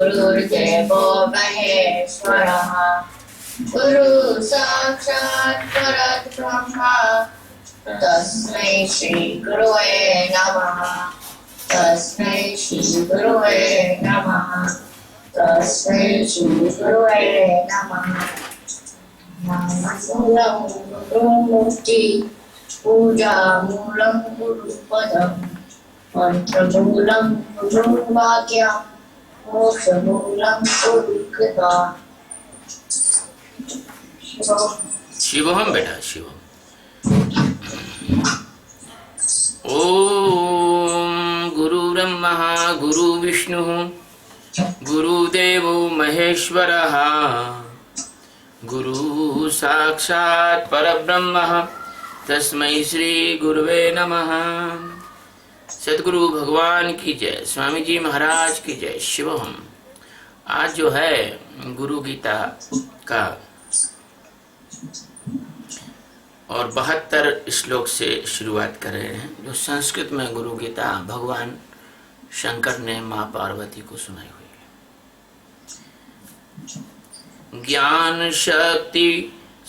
गुरुर्देवो महेश्वरः गुरु साक्षात् परब्रह्म तस्मै श्री गुरुवे नमः। तस्मै श्री गुरुवे नमः। तस्मै श्री गुरुवे नमः। मूलं गुरुमूर्ति पूजामूलं गुरुपदं मंत्रमूलं गुरुवाक्यं मोक्षमूलं गुरुकृपा। शिवोहम बेटा शिवोहम। ओम गुरु ब्रह्मा गुरु विष्णु गुरुदेवो महेश्वरः गुरु साक्षात् परब्रह्म तस्मै श्री गुरुवे नमः। सदगुरु भगवान की जय, स्वामी जी महाराज की जय। शिवोहम। आज जो है गुरु गीता का और 72 श्लोक से शुरुआत कर रहे हैं, जो संस्कृत में गुरु गीता भगवान शंकर ने माँ पार्वती को सुनाई हुई है। ज्ञान शक्ति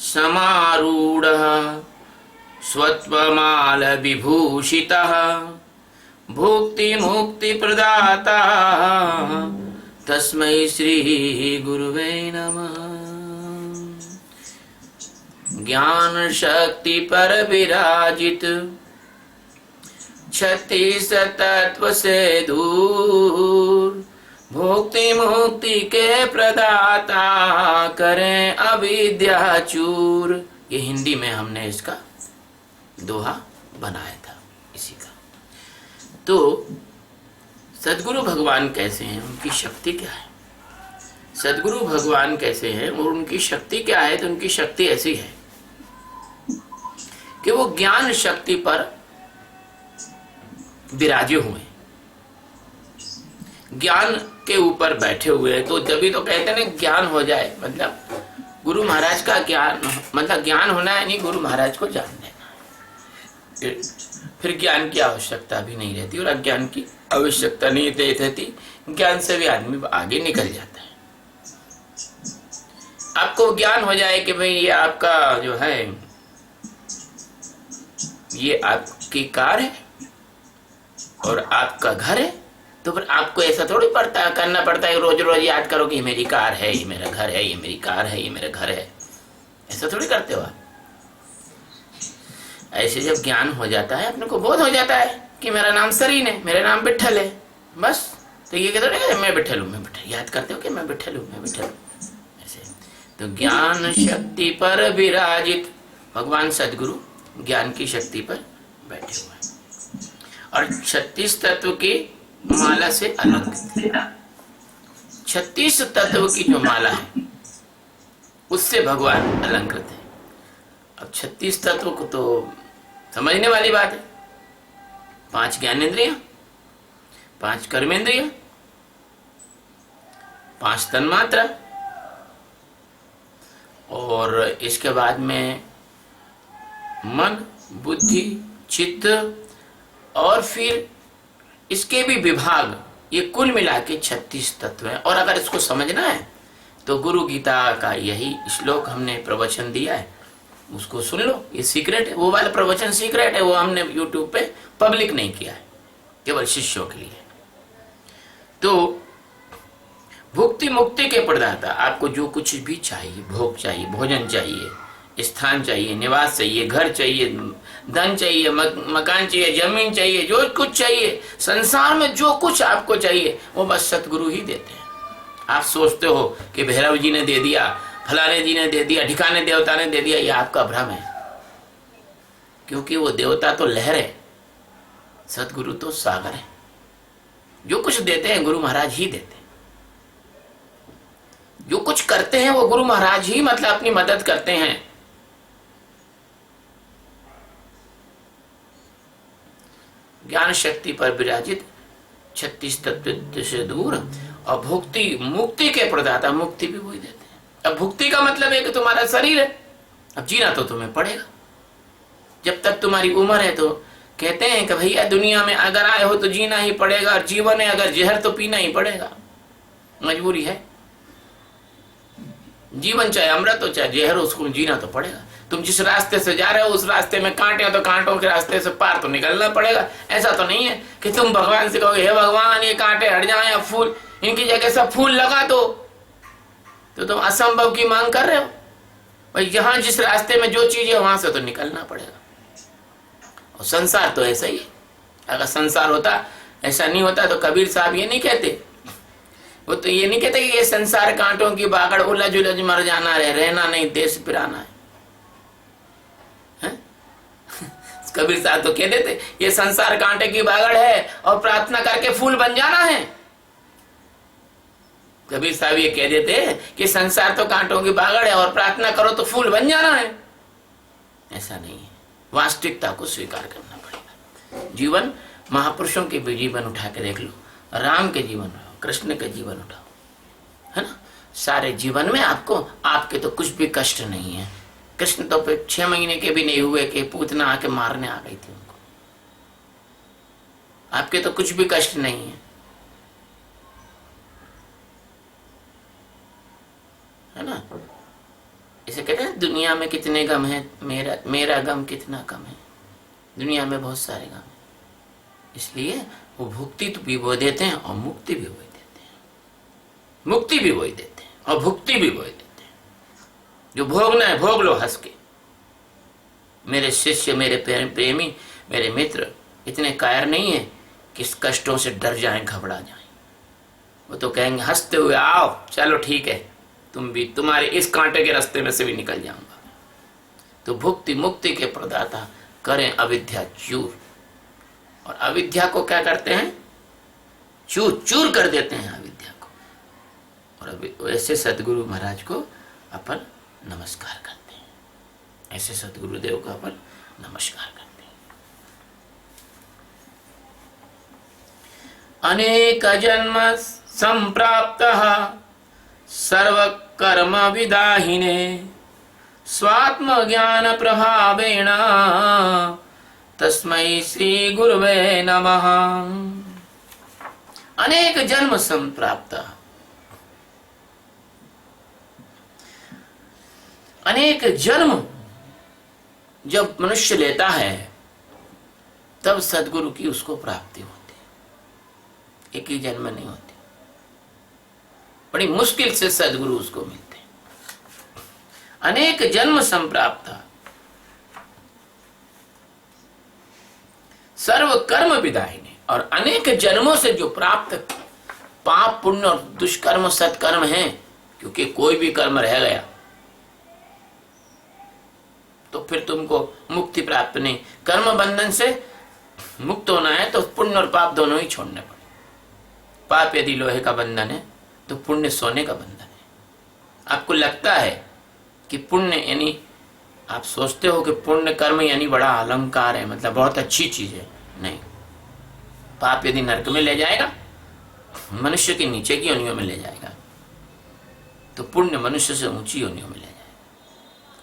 समारूढ़ स्वत्वमाल विभूषितः भुक्ति मुक्ति प्रदाता तस्मै श्री गुरुवे नमः। ज्ञान शक्ति पर विराजित 36 तत्व से दूर भुक्ति मुक्ति के प्रदाता करें अविद्या चूर। ये हिंदी में हमने इसका दोहा बनाया था इसी का। तो सदगुरु भगवान कैसे हैं, उनकी शक्ति क्या है? सदगुरु भगवान कैसे हैं और उनकी शक्ति क्या है? तो उनकी शक्ति ऐसी है कि वो ज्ञान शक्ति पर विराजे हुए, ज्ञान के ऊपर बैठे हुए हैं। तो जब भी तो कहते हैं ना ज्ञान हो जाए, मतलब गुरु महाराज का ज्ञान, मतलब ज्ञान होना है नहीं, गुरु महाराज को जान लेना। फिर ज्ञान की आवश्यकता भी नहीं रहती और अज्ञान की आवश्यकता नहीं रहती। ज्ञान से भी आदमी आगे निकल जाता है। आपको ज्ञान हो जाए कि भाई ये आपका जो है ये आपकी कार है और आपका घर है, तो फिर आपको ऐसा थोड़ी करना पड़ता है रोज रोज याद करो कि ये मेरी कार है, ये मेरा घर है, ये मेरी कार है, ये मेरा घर है। ऐसा थोड़ी करते हो आप। ऐसे जब ज्ञान हो जाता है, अपने को बोध हो जाता है कि मेरा नाम सरीन है, मेरा नाम विट्ठल है, बस। तो ये कहते मैं विट्ठल हूँ, मैं विट्ठल। याद करते हो कि मैं विट्ठल हूँ, मैं विट्ठल हूँ। ऐसे तो ज्ञान शक्ति पर विराजित भगवान सदगुरु ज्ञान की शक्ति पर बैठे हुए हैं और 36 तत्व की माला से अलंकृत। 36 तत्व की जो माला है उससे भगवान अलंकृत है। अब 36 तत्व को तो समझने वाली बात है। 5 ज्ञानेंद्रिय, 5 कर्मेंद्रिय, 5 तन्मात्रा, और इसके बाद में मन, बुद्धि, चित्त, और फिर इसके भी विभाग, ये कुल मिला के 36 तत्व हैं। और अगर इसको समझना है तो गुरु गीता का यही श्लोक हमने प्रवचन दिया है, उसको सुन लो। ये सीक्रेट है, वो वाला प्रवचन सीक्रेट है, वो हमने यूट्यूब पे पब्लिक नहीं किया है, केवल शिष्यों के लिए। तो भुक्ति मुक्ति के प्रदाता, आपको जो कुछ भी चाहिए, भोग चाहिए, भोजन चाहिए, स्थान चाहिए, निवास चाहिए, घर चाहिए, धन चाहिए, मकान चाहिए, जमीन चाहिए, जो कुछ चाहिए संसार में, जो कुछ आपको चाहिए वो बस सतगुरु ही देते हैं। आप सोचते हो कि भैरव जी ने दे दिया, फलाने जी ने दे दिया, ठिकाने देवता ने दे दिया, ये आपका भ्रम है। क्योंकि वो देवता तो लहर है, सतगुरु तो सागर है। जो कुछ देते हैं गुरु महाराज ही देते हैं। जो कुछ करते हैं वो गुरु महाराज ही मतलब अपनी मदद करते हैं। ज्ञान शक्ति पर विराजित 36 तत्व से दूर और भुक्ति मुक्ति के प्रदाता, मुक्ति भी वही देते हैं। अब भुक्ति का मतलब है कि तुम्हारा शरीर है, अब जीना तो तुम्हें पड़ेगा। जब तक तुम्हारी उम्र है तो कहते हैं कि भैया दुनिया में अगर आए हो तो जीना ही पड़ेगा, और जीवन है अगर जहर तो पीना ही पड़ेगा। मजबूरी है। जीवन चाहे अमृत हो चाहे जहर हो, उसको जीना तो पड़ेगा। तुम जिस रास्ते से जा रहे हो उस रास्ते में कांटे हो तो कांटों के रास्ते से पार तो निकलना पड़ेगा। ऐसा तो नहीं है कि तुम भगवान से कहोगे हे भगवान ये कांटे हट जाए या फूल इनकी जगह सब फूल लगा दो, तो तुम असंभव की मांग कर रहे हो। भाई जहां जिस रास्ते में जो चीज है वहां से तो निकलना पड़ेगा। और संसार तो ऐसा ही है। अगर संसार होता ऐसा नहीं होता तो कबीर साहब ये नहीं कहते, वो तो ये नहीं कहते कि ये संसार कांटों की बागड़ उलझ उलझ मर जाना है, रहना नहीं देश पिराना है। कबीर साहब तो कह देते ये संसार कांटे की बागड़ है और प्रार्थना करके फूल बन जाना है। कबीर साहब ये कह देते कि संसार तो कांटों की बागड़ है और प्रार्थना करो तो फूल बन जाना है। ऐसा नहीं है, वास्तविकता को स्वीकार करना पड़ेगा। जीवन महापुरुषों के भी जीवन उठा के देख लो, राम के जीवन उठाओ, कृष्ण के जीवन उठाओ, है ना। सारे जीवन में आपको आपके तो कुछ भी कष्ट नहीं है। कृष्ण तो 6 महीने के भी नहीं हुए कि पूतना आके मारने आ गई थी उनको। आपके तो कुछ भी कष्ट नहीं है ना। इसे कहते हैं दुनिया में कितने गम है, मेरा गम कितना कम है। दुनिया में बहुत सारे गम है, इसलिए वो भुक्ति तो भी वो देते हैं और मुक्ति भी वही देते हैं। मुक्ति भी वही देते हैं और भुक्ति भी वही देते हैं। जो भोगना है भोग लो हंस के। मेरे शिष्य, मेरे प्रेमी, मेरे मित्र इतने कायर नहीं है कि इस कष्टों से डर जाएं, घबरा जाएं। वो तो कहेंगे हंसते हुए आओ, चलो ठीक है, तुम भी तुम्हारे इस कांटे के रास्ते में से भी निकल जाऊंगा। तो भुक्ति मुक्ति के प्रदाता करें अविद्या चूर। और अविद्या को क्या करते हैं, चूर चूर कर देते हैं अविद्या को। और ऐसे सदगुरु महाराज को अपन नमस्कार करते हैं, ऐसे सदगुरुदेव को अपन नमस्कार करते हैं। अनेक जन्म संप्राप्तः सर्व कर्म विदाहिने स्वात्म ज्ञान प्रभावेण तस्मै श्री गुरुवे नमः। अनेक जन्म संप्राप्तः, अनेक जन्म जब मनुष्य लेता है तब सदगुरु की उसको प्राप्ति होती है। एक ही जन्म नहीं होती, बड़ी मुश्किल से सदगुरु उसको मिलते हैं। अनेक जन्म संप्राप्त सर्व कर्म विदाहिने, और अनेक जन्मों से जो प्राप्त पाप पुण्य और दुष्कर्म सत्कर्म हैं, क्योंकि कोई भी कर्म रह गया तो फिर तुमको मुक्ति प्राप्त नहीं। कर्म बंधन से मुक्त होना है तो पुण्य और पाप दोनों ही छोड़ने पड़े। पाप यदि लोहे का बंधन है तो पुण्य सोने का बंधन है। आपको लगता है कि पुण्य यानी आप सोचते हो कि पुण्य कर्म यानी बड़ा अलंकार है, मतलब बहुत अच्छी चीज है। नहीं, पाप यदि नरक में ले जाएगा, मनुष्य के नीचे की योनियों में ले जाएगा, तो पुण्य मनुष्य से ऊंची योनियों में ले जाएगा,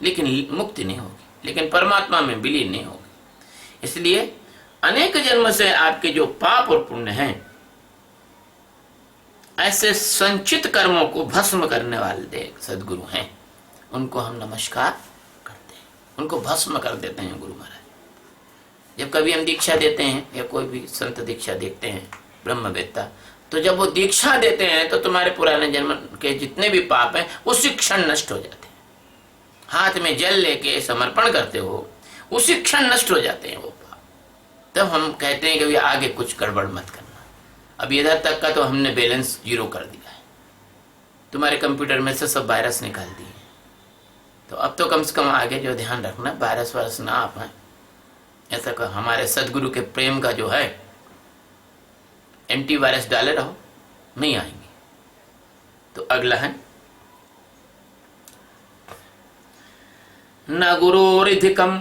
लेकिन मुक्ति नहीं होगी, लेकिन परमात्मा में विलीन नहीं होगी। इसलिए अनेक जन्म से आपके जो पाप और पुण्य हैं, ऐसे संचित कर्मों को भस्म करने वाले सदगुरु हैं, उनको हम नमस्कार करते हैं, उनको भस्म कर देते हैं गुरु महाराज। जब कभी हम दीक्षा देते हैं या कोई भी संत दीक्षा देखते हैं ब्रह्मवेत्ता, तो जब वो दीक्षा देते हैं तो तुम्हारे पुराने जन्म के जितने भी पाप हैं उसी क्षण नष्ट हो जाते हैं। हाथ में जल लेके समर्पण करते हो, उसी क्षण नष्ट हो जाते हैं वो पाप। तब हम कहते हैं कि भैया आगे कुछ गड़बड़ मत करना, अब इधर तक का तो हमने बैलेंस 0 कर दिया है, तुम्हारे कंप्यूटर में से सब वायरस निकाल दिए, तो अब तो कम से कम आगे जो ध्यान रखना वायरस वायरस ना आ पाए। ऐसा कर हमारे सदगुरु के प्रेम का जो है एंटी वायरस डाले रहो, नहीं आएंगे। तो अगला है न गुरुरधिकम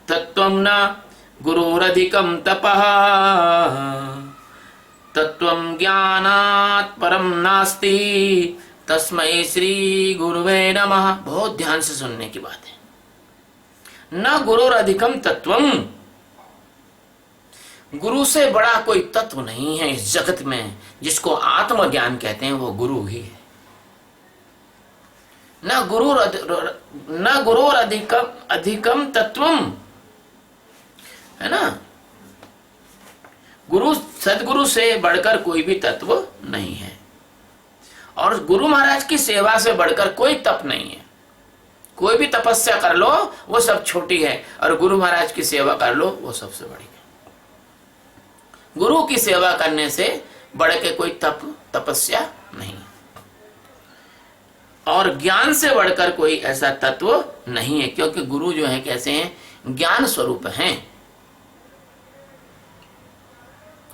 तत्वं न गुरुरधिकम तपः तत्वं ज्ञानात् परम नास्ति तस्मै श्री गुरुवे नमः। बहुत ध्यान से सुनने की बात है। न गुरुरधिकम तत्वम, गुरु से बड़ा कोई तत्व नहीं है इस जगत में। जिसको आत्मज्ञान कहते हैं वो गुरु ही है। न गुरुर अधिकम अधिकम तत्वम, है ना। गुरु सदगुरु से बढ़कर कोई भी तत्व नहीं है। और गुरु महाराज की सेवा से बढ़कर कोई तप नहीं है। कोई भी तपस्या कर लो वो सब छोटी है, और गुरु महाराज की सेवा कर लो वो सबसे बड़ी है। गुरु की सेवा करने से बढ़ के कोई तपस्या नहीं, और ज्ञान से बढ़कर कोई ऐसा तत्व नहीं है, क्योंकि गुरु जो है कैसे हैं, ज्ञान स्वरूप हैं।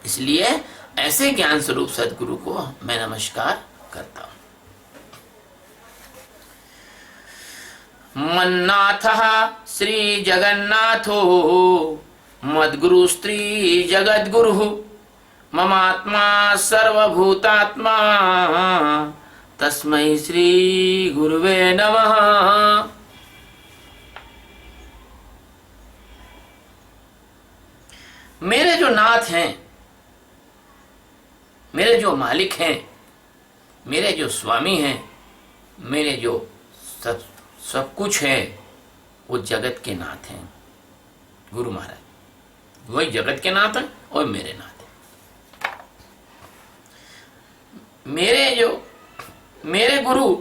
इसलिए ऐसे ज्ञान स्वरूप सदगुरु को मैं नमस्कार करता हूं। मन्नाथः श्री जगन्नाथो मद्गुरु स्त्री जगद्गुरु ममात्मा सर्वभूतात्मा तस्मै श्री गुरुवे नमः। मेरे जो नाथ हैं, मेरे जो मालिक हैं, मेरे जो स्वामी हैं, मेरे जो सब कुछ है, वो जगत के नाथ हैं गुरु महाराज। वही जगत के नाथ हैं और मेरे नाथ हैं। मेरे गुरु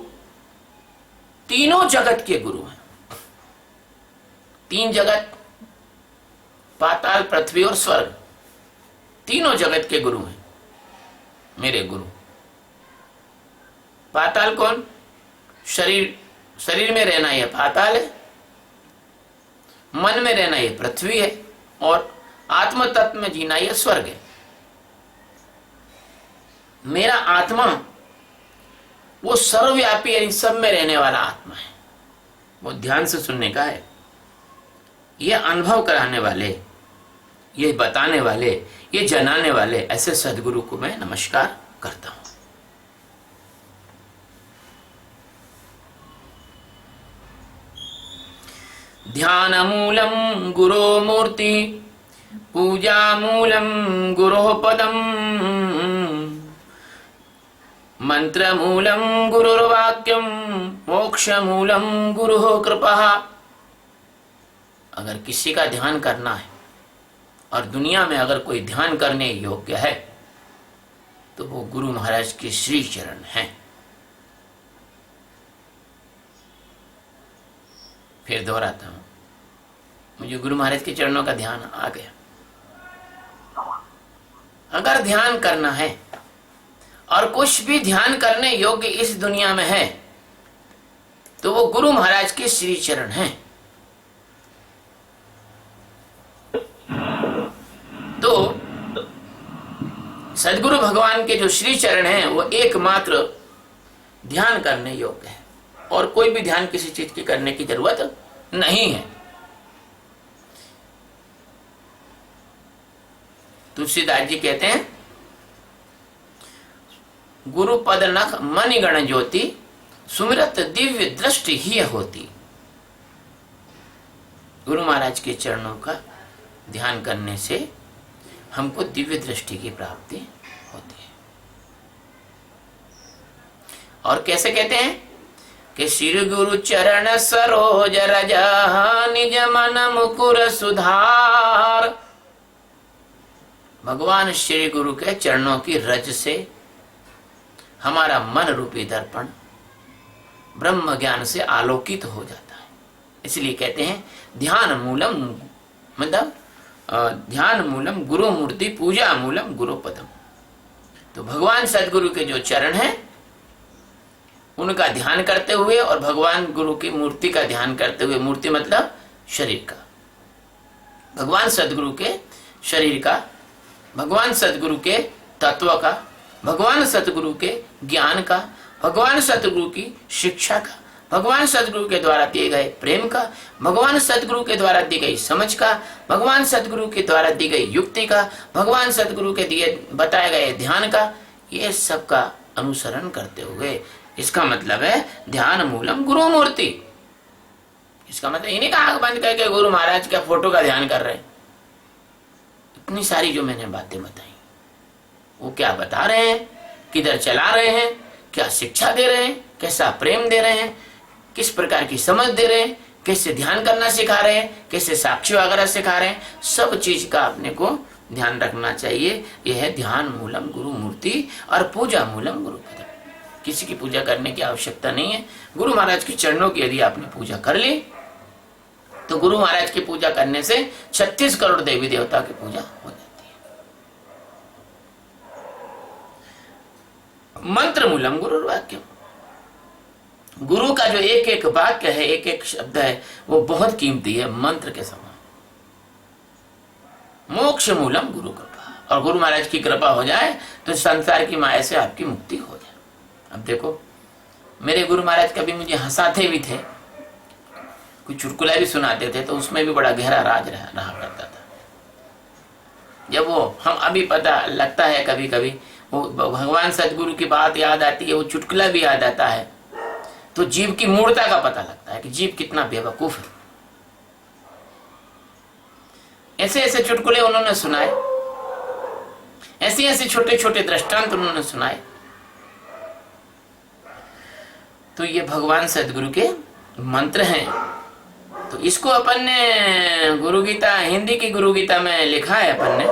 तीनों जगत के गुरु हैं। तीन जगत, पाताल पृथ्वी और स्वर्ग, तीनों जगत के गुरु हैं मेरे गुरु। पाताल कौन? शरीर में रहना ये पाताल है, मन में रहना ये पृथ्वी है, और आत्म तत्व में जीना ये स्वर्ग है। मेरा आत्मा वो सर्वव्यापी है, इन सब में रहने वाला आत्मा है। वो ध्यान से सुनने का है। ये अनुभव कराने वाले, ये बताने वाले, ये जनाने वाले ऐसे सदगुरु को मैं नमस्कार करता हूं। ध्यान मूलम गुरो मूर्ति पूजा मूलम गुरो पदम मंत्र मूलम गुरुर्वाक्यम मोक्ष मूलम गुरु कृपा। अगर किसी का ध्यान करना है और दुनिया में अगर कोई ध्यान करने योग्य है तो वो गुरु महाराज के श्री चरण हैं। फिर दोहराता हूं, मुझे गुरु महाराज के चरणों का ध्यान आ गया। अगर ध्यान करना है और कुछ भी ध्यान करने योग्य इस दुनिया में है तो वो गुरु महाराज के श्री चरण हैं। तो सदगुरु भगवान के जो श्री चरण हैं वो एकमात्र ध्यान करने योग्य है, और कोई भी ध्यान किसी चीज की करने की जरूरत नहीं है। तुलसीदास जी कहते हैं, गुरु पद नख मणिगण ज्योति सुमिरत दिव्य दृष्टि ही होती। गुरु महाराज के चरणों का ध्यान करने से हमको दिव्य दृष्टि की प्राप्ति होती है। और कैसे कहते हैं कि श्री गुरु चरण सरोज रज निज मन मुकुर सुधार। भगवान श्री गुरु के चरणों की रज से हमारा मन रूपी दर्पण ब्रह्म ज्ञान से आलोकित हो जाता है। इसलिए कहते हैं ध्यान मूलम, मतलब ध्यान मूलम गुरु मूर्ति पूजा मूलम गुरु पदम। तो भगवान सदगुरु के जो चरण हैं उनका ध्यान करते हुए और भगवान गुरु की मूर्ति का ध्यान करते हुए, मूर्ति मतलब शरीर का, भगवान सदगुरु के शरीर का, भगवान सदगुरु के तत्व का, भगवान सदगुरु के ज्ञान का, भगवान सदगुरु की शिक्षा का, भगवान सदगुरु के द्वारा दिए गए प्रेम का, भगवान सदगुरु के द्वारा दी गई समझ का, भगवान सदगुरु के द्वारा दी गई युक्ति का, भगवान सदगुरु के दिए बताए गए ध्यान का, ये सब का अनुसरण करते हुए, इसका मतलब है ध्यान मूलम गुरु मूर्ति। इसका मतलब इन्हीं का आंख बंद करके गुरु महाराज का फोटो का ध्यान कर रहे हैं, इतनी सारी जो मैंने बातें बताई, वो क्या बता रहे हैं, किधर चला रहे हैं, क्या शिक्षा दे रहे हैं, कैसा प्रेम दे रहे हैं, किस प्रकार की समझ दे रहे हैं, कैसे ध्यान करना सिखा रहे हैं, कैसे साक्षी वगैरह सिखा रहे हैं, सब चीज का अपने को ध्यान रखना चाहिए। यह है ध्यान मूलम गुरु मूर्ति और पूजा मूलम गुरु पदम। किसी की पूजा करने की आवश्यकता नहीं है। गुरु महाराज के चरणों की यदि आपने पूजा कर ली तो गुरु महाराज की पूजा करने से 36 करोड़ देवी देवता की पूजा हो जाती है। मंत्र मूलम गुरु वाक्यम, गुरु का जो एक एक वाक्य है, एक एक शब्द है, वो बहुत कीमती है, मंत्र के समान। मोक्ष मूलम गुरु कृपा, और गुरु महाराज की कृपा हो जाए तो संसार की माया से आपकी मुक्ति हो जाए। अब देखो, मेरे गुरु महाराज कभी मुझे हंसाते भी थे, कुछ चुटकुला भी सुनाते थे, तो उसमें भी बड़ा गहरा राज रहा करता था। जब वो हम अभी पता लगता है, कभी कभी वो भगवान सदगुरु की बात याद आती है, वो चुटकुला भी याद आता है, तो जीव की मूर्ता का पता लगता है कि जीव कितना बेवकूफ है। ऐसे ऐसे चुटकुले उन्होंने सुनाए, ऐसे ऐसे छोटे छोटे दृष्टांत उन्होंने सुनाए। तो ये भगवान सदगुरु के मंत्र हैं। तो इसको अपन ने गुरु गीता, हिंदी की गुरु गीता में लिखा है अपन ने,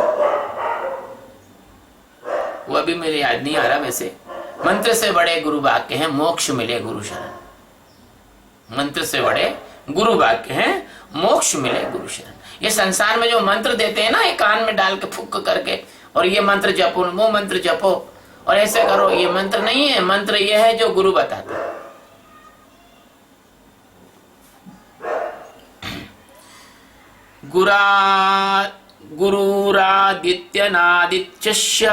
वो अभी मेरे याद नहीं आ रहा। वैसे मंत्र से बड़े गुरु वाक्य हैं, मोक्ष मिले गुरु शरण। मंत्र से बड़े गुरु वाक्य हैं, मोक्ष मिले गुरु शरण। ये संसार में जो मंत्र देते हैं ना, ये कान में डाल के फुक करके, और ये मंत्र जपो, वो मंत्र जपो और ऐसे करो, ये मंत्र नहीं है। मंत्र ये है जो गुरु बताता है। गुरुरादित्यनादित्यस्य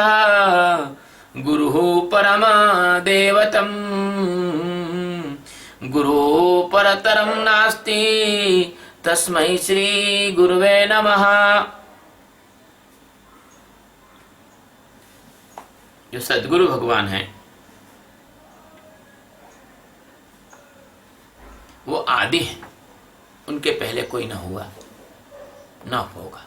गुरुः परम देवतम गुरु परतरम नास्ति तस्मै श्री गुरुवे नमः। जो सद्गुरु भगवान हैं वो आदि हैं, उनके पहले कोई न हुआ न होगा।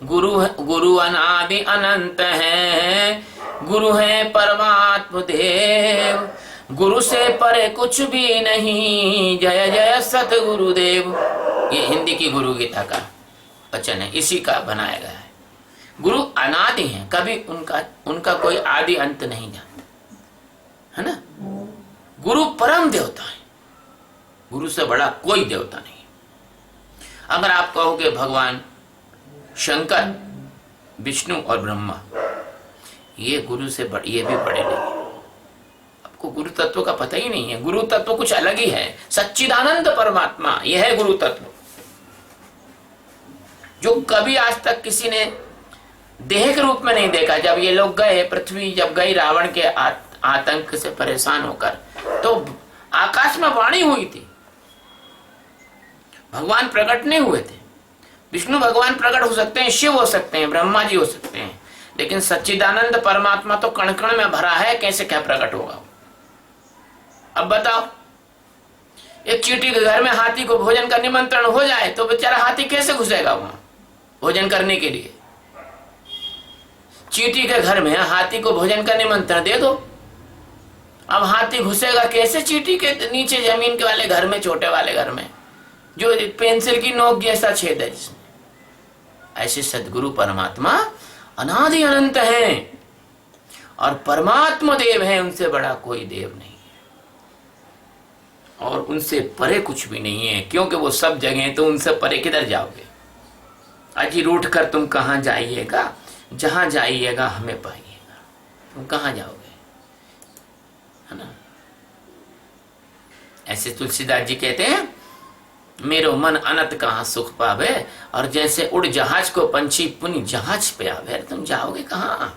गुरु अनादि अनंत है, गुरु है परमात्म देव, गुरु से परे कुछ भी नहीं, जय जय सतगुरुदेव। ये हिंदी की गुरु गीता का वचन है, इसी का बनाया गया है। गुरु अनादि है, कभी उनका कोई आदि अंत नहीं जानता, है ना। गुरु परम देवता है, गुरु से बड़ा कोई देवता नहीं। अगर आप कहोगे भगवान शंकर, विष्णु और ब्रह्मा, ये गुरु से ये भी बड़े नहीं। आपको गुरु तत्व का पता ही नहीं है। गुरु तत्व कुछ अलग ही है। सच्चिदानंद परमात्मा, यह है गुरु तत्व, जो कभी आज तक किसी ने देह के रूप में नहीं देखा। जब ये लोग गए, पृथ्वी जब गई रावण के आतंक से परेशान होकर, तो आकाश में वाणी हुई थी, भगवान प्रकट नहीं हुए थे। विष्णु भगवान प्रकट हो सकते हैं, शिव हो सकते हैं, ब्रह्मा जी हो सकते हैं, लेकिन सच्चिदानंद परमात्मा तो कण कण में भरा है, कैसे क्या प्रकट होगा। अब बताओ, एक चींटी के घर में हाथी को भोजन का निमंत्रण हो जाए तो बेचारा हाथी कैसे घुसेगा वहां भोजन करने के लिए। चींटी के घर में हाथी को भोजन का निमंत्रण दे दो, अब हाथी घुसेगा कैसे चींटी के नीचे, जमीन के वाले घर में, छोटे वाले घर में, जो पेंसिल की नोक जैसा छेद है जिसमें। ऐसे सदगुरु परमात्मा अनादि अनंत है और परमात्मा देव है, उनसे बड़ा कोई देव नहीं है और उनसे परे कुछ भी नहीं है, क्योंकि वो सब जगह। तो उनसे परे किधर जाओगे? अजी रूठ कर तुम कहां जाइएगा, जहां जाइएगा हमें पाइएगा। तुम कहां जाओगे, है ना। ऐसे तुलसीदास जी कहते हैं, मेरो मन अनंत कहां सुख पावे, और जैसे उड़ जहाज को पंछी पुनि जहाज पे आवे। तुम जाओगे कहां?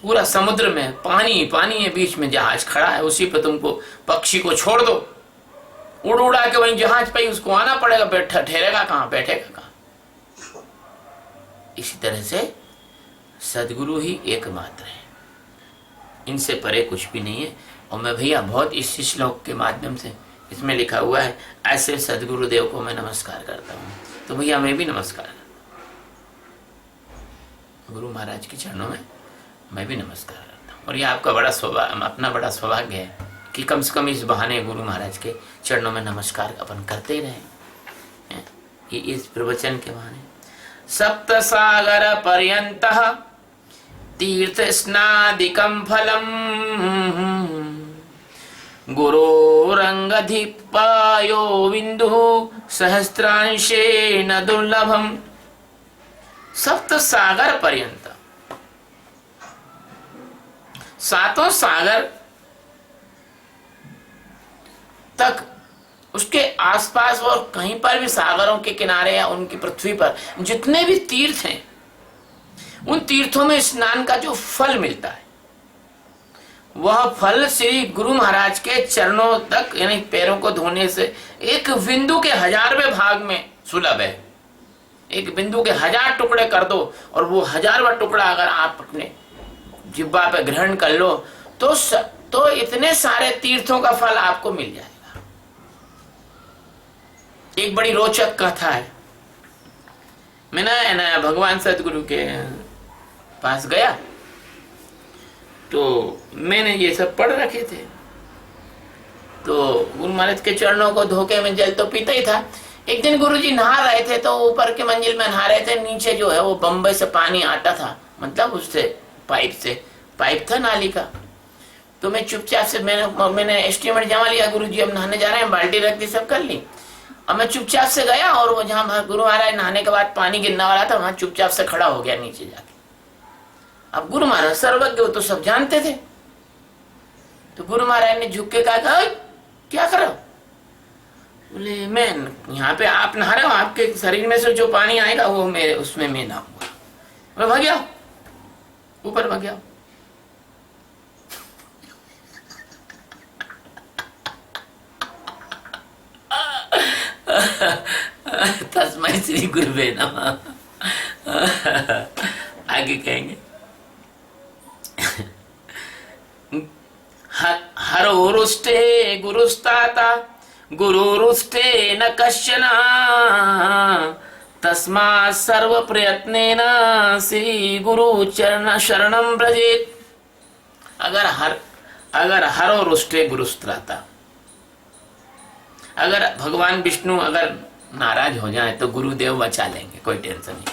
पूरा समुद्र में पानी पानी है, बीच में जहाज खड़ा है, उसी पे तुमको पक्षी को छोड़ दो, उड़ उड़ा के वहीं जहाज पे उसको आना पड़ेगा। बैठा ठहरेगा कहां, बैठेगा कहां। इसी तरह से सदगुरु ही एकमात्र है, इनसे परे कुछ भी नहीं है। और मैं भैया बहुत इस श्लोक के माध्यम से इसमें लिखा हुआ है ऐसे सदगुरुदेव को मैं नमस्कार करता हूँ। तो भैया मैं भी नमस्कार करता हूँ गुरु महाराज के चरणों में, मैं भी नमस्कार करता हूँ। और ये आपका बड़ा अपना बड़ा सौभाग्य है कि कम से कम इस बहाने गुरु महाराज के चरणों में नमस्कार अपन करते ही रहें, ये इस प्रवचन के बहाने। सप्त सागर पर्यंतः तीर्थ स्नादिकं फलम् गुरोरंगधिपायो बिंदु सहस्रांशेन दुर्लभम। सप्त सागर पर्यंत, सातों सागर तक, उसके आसपास और कहीं पर भी सागरों के किनारे या उनकी पृथ्वी पर जितने भी तीर्थ हैं, उन तीर्थों में स्नान का जो फल मिलता है, वह फल श्री गुरु महाराज के चरणों तक यानी पैरों को धोने से एक बिंदु के 1000वें भाग में सुलभ है। एक बिंदु के 1000 टुकड़े कर दो और वो 1000वां टुकड़ा अगर आप अपने जिह्वा पे ग्रहण कर लो तो इतने सारे तीर्थों का फल आपको मिल जाएगा। एक बड़ी रोचक कथा है। मैं ना भगवान सदगुरु के पास गया तो मैंने ये सब पढ़ रखे थे, तो गुरु महाराज के चरणों को धोके में जल तो पीता ही था। एक दिन गुरुजी नहा रहे थे, तो ऊपर के मंजिल में नहा रहे थे, नीचे जो है वो बम्बई से पानी आता था, मतलब उससे पाइप था नाली का। तो मैं चुपचाप से मैंने एस्टीमेट जमा लिया, गुरुजी अब नहाने जा रहे हैं, बाल्टी रख दी, सब कर ली। अब मैं चुपचाप से गया और वो जहाँ गुरु महाराज नहाने के बाद पानी गिरने वाला था, वहां चुपचाप से खड़ा हो गया नीचे जाके। अब गुरु महाराज सर्वज्ञ, वो तो सब जानते थे। तो गुरु महाराज ने झुक के कहा क्या करो? बोले मैं यहाँ पे आप नहा रहे हो, आपके शरीर में से जो पानी आएगा वो मेरे उसमें मैं नहाऊंगा। भाग जाओ, ऊपर भाग जाओ। तस्मै श्री गुरुवे नमः। आगे कहेंगे हरोरुष्टे गुरुस्ताता गुरुरुष्टे न कश्चन तस्मात् सर्व प्रयत्नेन श्री गुरु चरण शरणं व्रजेत्। अगर हरोरुष्टे गुरुस्त्राता, अगर भगवान विष्णु अगर नाराज हो जाए तो गुरुदेव बचा लेंगे, कोई टेंशन नहीं।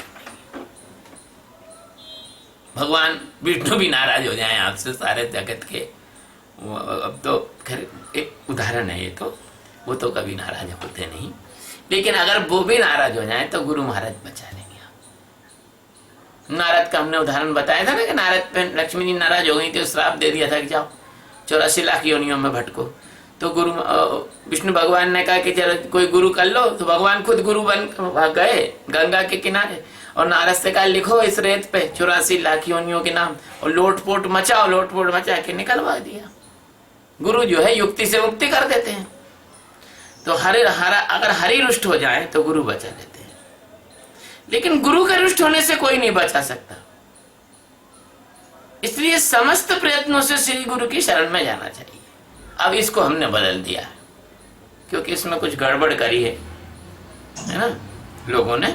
भगवान विष्णु भी नाराज हो जाए आपसे, सारे जगत के, अब तो खैर एक उदाहरण है ये, तो वो तो कभी नाराज होते नहीं, लेकिन अगर वो भी नाराज हो जाए तो गुरु महाराज बचा लेंगे। नारद का हमने उदाहरण बताया था ना कि नारद पे लक्ष्मी जी नाराज हो गई थी, श्राप दे दिया था कि जाओ 84 लाख योनियों में भटको। तो गुरु विष्णु भगवान ने कहा कि चलो कोई गुरु कर लो, तो भगवान खुद गुरु बन गए गंगा के किनारे, और नारद से कहा लिखो इस रेत पे 84 लाख योनियों के नाम, और लोटपोट मचा के निकलवा दिया। गुरु जो है युक्ति से मुक्ति कर देते हैं। तो अगर हरि रुष्ट हो जाए तो गुरु बचा लेते हैं, लेकिन गुरु के रुष्ट होने से कोई नहीं बचा सकता। इसलिए समस्त प्रयत्नों से श्री गुरु की शरण में जाना चाहिए। अब इसको हमने बदल दिया है, क्योंकि इसमें कुछ गड़बड़ करी है ना लोगों ने,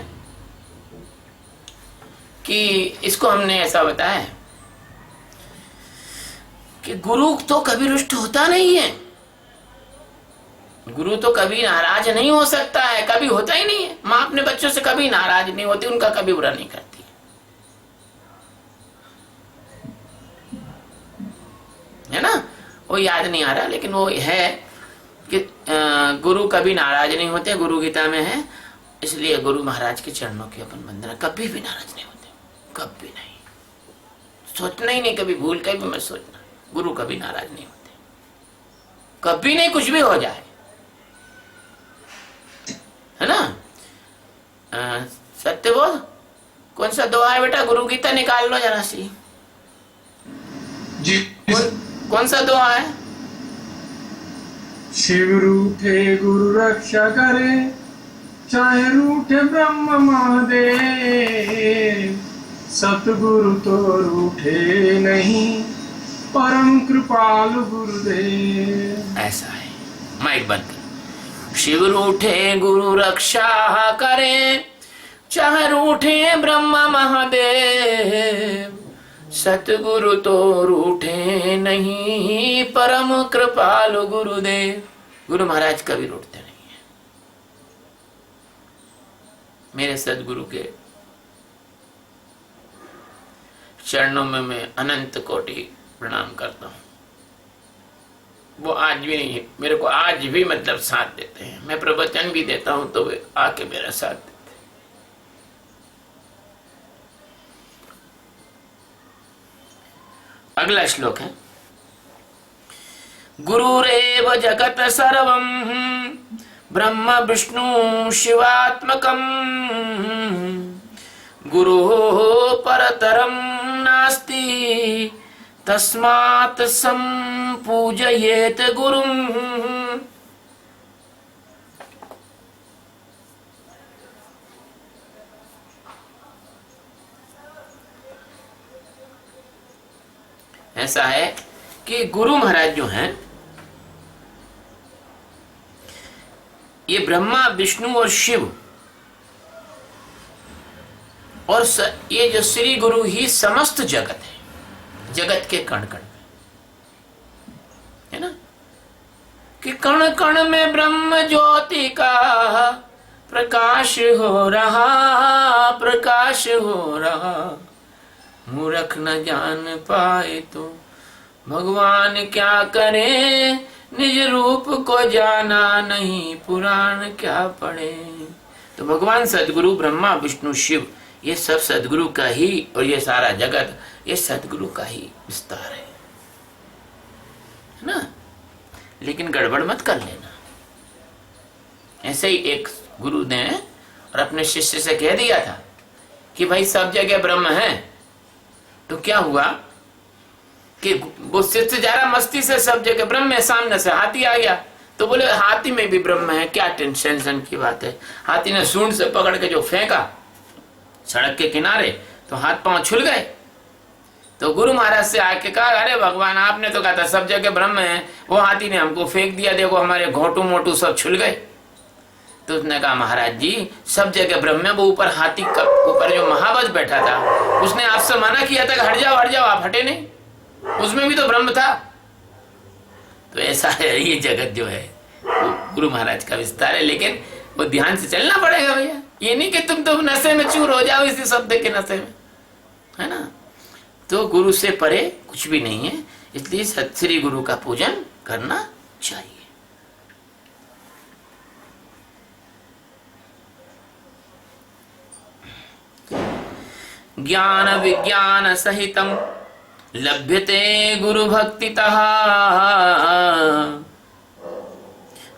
कि इसको हमने ऐसा बताया कि गुरु तो कभी रुष्ट होता नहीं है, गुरु तो कभी नाराज नहीं हो सकता है, कभी होता ही नहीं है। माँ अपने बच्चों से कभी नाराज नहीं होती, उनका कभी बुरा नहीं करती है ना। वो याद नहीं आ रहा, लेकिन वो है कि गुरु कभी नाराज नहीं होते, गुरु गीता में है। इसलिए गुरु महाराज के चरणों की अपन वंदना, कभी भी नाराज नहीं होते, कभी नहीं, सोचना ही नहीं, कभी भूल के भी मत सोचना, गुरु कभी नाराज नहीं होते, कभी नहीं, कुछ भी हो जाए, है ना। सत्य बोल, कौन सा दुआ है बेटा? गुरु गीता निकाल लो जरा सी जी। कौन सा दुआ है? शिव रूठे गुरु रक्षा करे, चाहे रूठे ब्रह्म महादेव, सतगुरु तो रूठे नहीं, परम कृपालु गुरुदेव। ऐसा है। माइक बंद कर। शिव रूठे गुरु रक्षा करे, चाहे रूठे ब्रह्मा महादेव, सतगुरु तो रूठे नहीं, परम कृपालु गुरुदेव। गुरु महाराज कभी रूठते नहीं है। मेरे सदगुरु के चरणों में मैं अनंत कोटि प्रणाम करता हूं। वो आज भी नहीं है, मेरे को आज भी मतलब साथ देते हैं। मैं प्रवचन भी देता हूं तो वे आके मेरा साथ देते हैं। अगला श्लोक है, गुरुरेव जगत सर्वं ब्रह्म विष्णु शिवात्मकम्, गुरुः परतरं नास्ति तस्मात् संपूजयेत गुरुम्। ऐसा है कि गुरु महाराज जो हैं ये ब्रह्मा विष्णु और शिव और ये जो श्री गुरु ही समस्त जगत है, जगत के कण कण में है ना, कि कण कण में ब्रह्म ज्योति का प्रकाश हो रहा, प्रकाश हो रहा। मूर्ख न जान पाए तो भगवान क्या करे, निज रूप को जाना नहीं पुराण क्या पढ़े। तो भगवान सदगुरु ब्रह्मा विष्णु शिव ये सब सदगुरु का ही, और ये सारा जगत ये सदगुरु का ही विस्तार है ना। लेकिन गड़बड़ मत कर लेना। ऐसे ही एक गुरु ने और अपने शिष्य से कह दिया था कि भाई सब जगह ब्रह्म है। तो क्या हुआ कि वो शिष्य जा रहा मस्ती से, सब जगह ब्रह्म है, सामने से हाथी आ गया। तो बोले हाथी में भी ब्रह्म है, क्या टेंशन की बात है। हाथी ने सूंड से पकड़ के जो फेंका सड़क के किनारे, तो हाथ पांव छुल गए। तो गुरु महाराज से आके कहा, अरे भगवान आपने तो कहा था सब जगह ब्रह्म है, वो हाथी ने हमको फेंक दिया, देखो हमारे घोटू मोटू सब छुल गए। तो उसने कहा महाराज जी सब जगह ब्रह्म है, वो ऊपर हाथी का ऊपर जो महावज बैठा था उसने आपसे मना किया था कि हट जाओ हट जाओ, आप हटे नहीं, उसमें भी तो ब्रह्म था। तो ऐसा है ये जगत जो है वो गुरु महाराज का विस्तार है। लेकिन वो ध्यान से चलना पड़ेगा भैया, ये नहीं कि तुम तो नशे में चूर हो जाओ इसी शब्द के नशे में, है ना। तो गुरु से परे कुछ भी नहीं है, इसलिए सत्श्री गुरु का पूजन करना चाहिए। ज्ञान विज्ञान सहितम लभ्यते गुरु भक्तितः,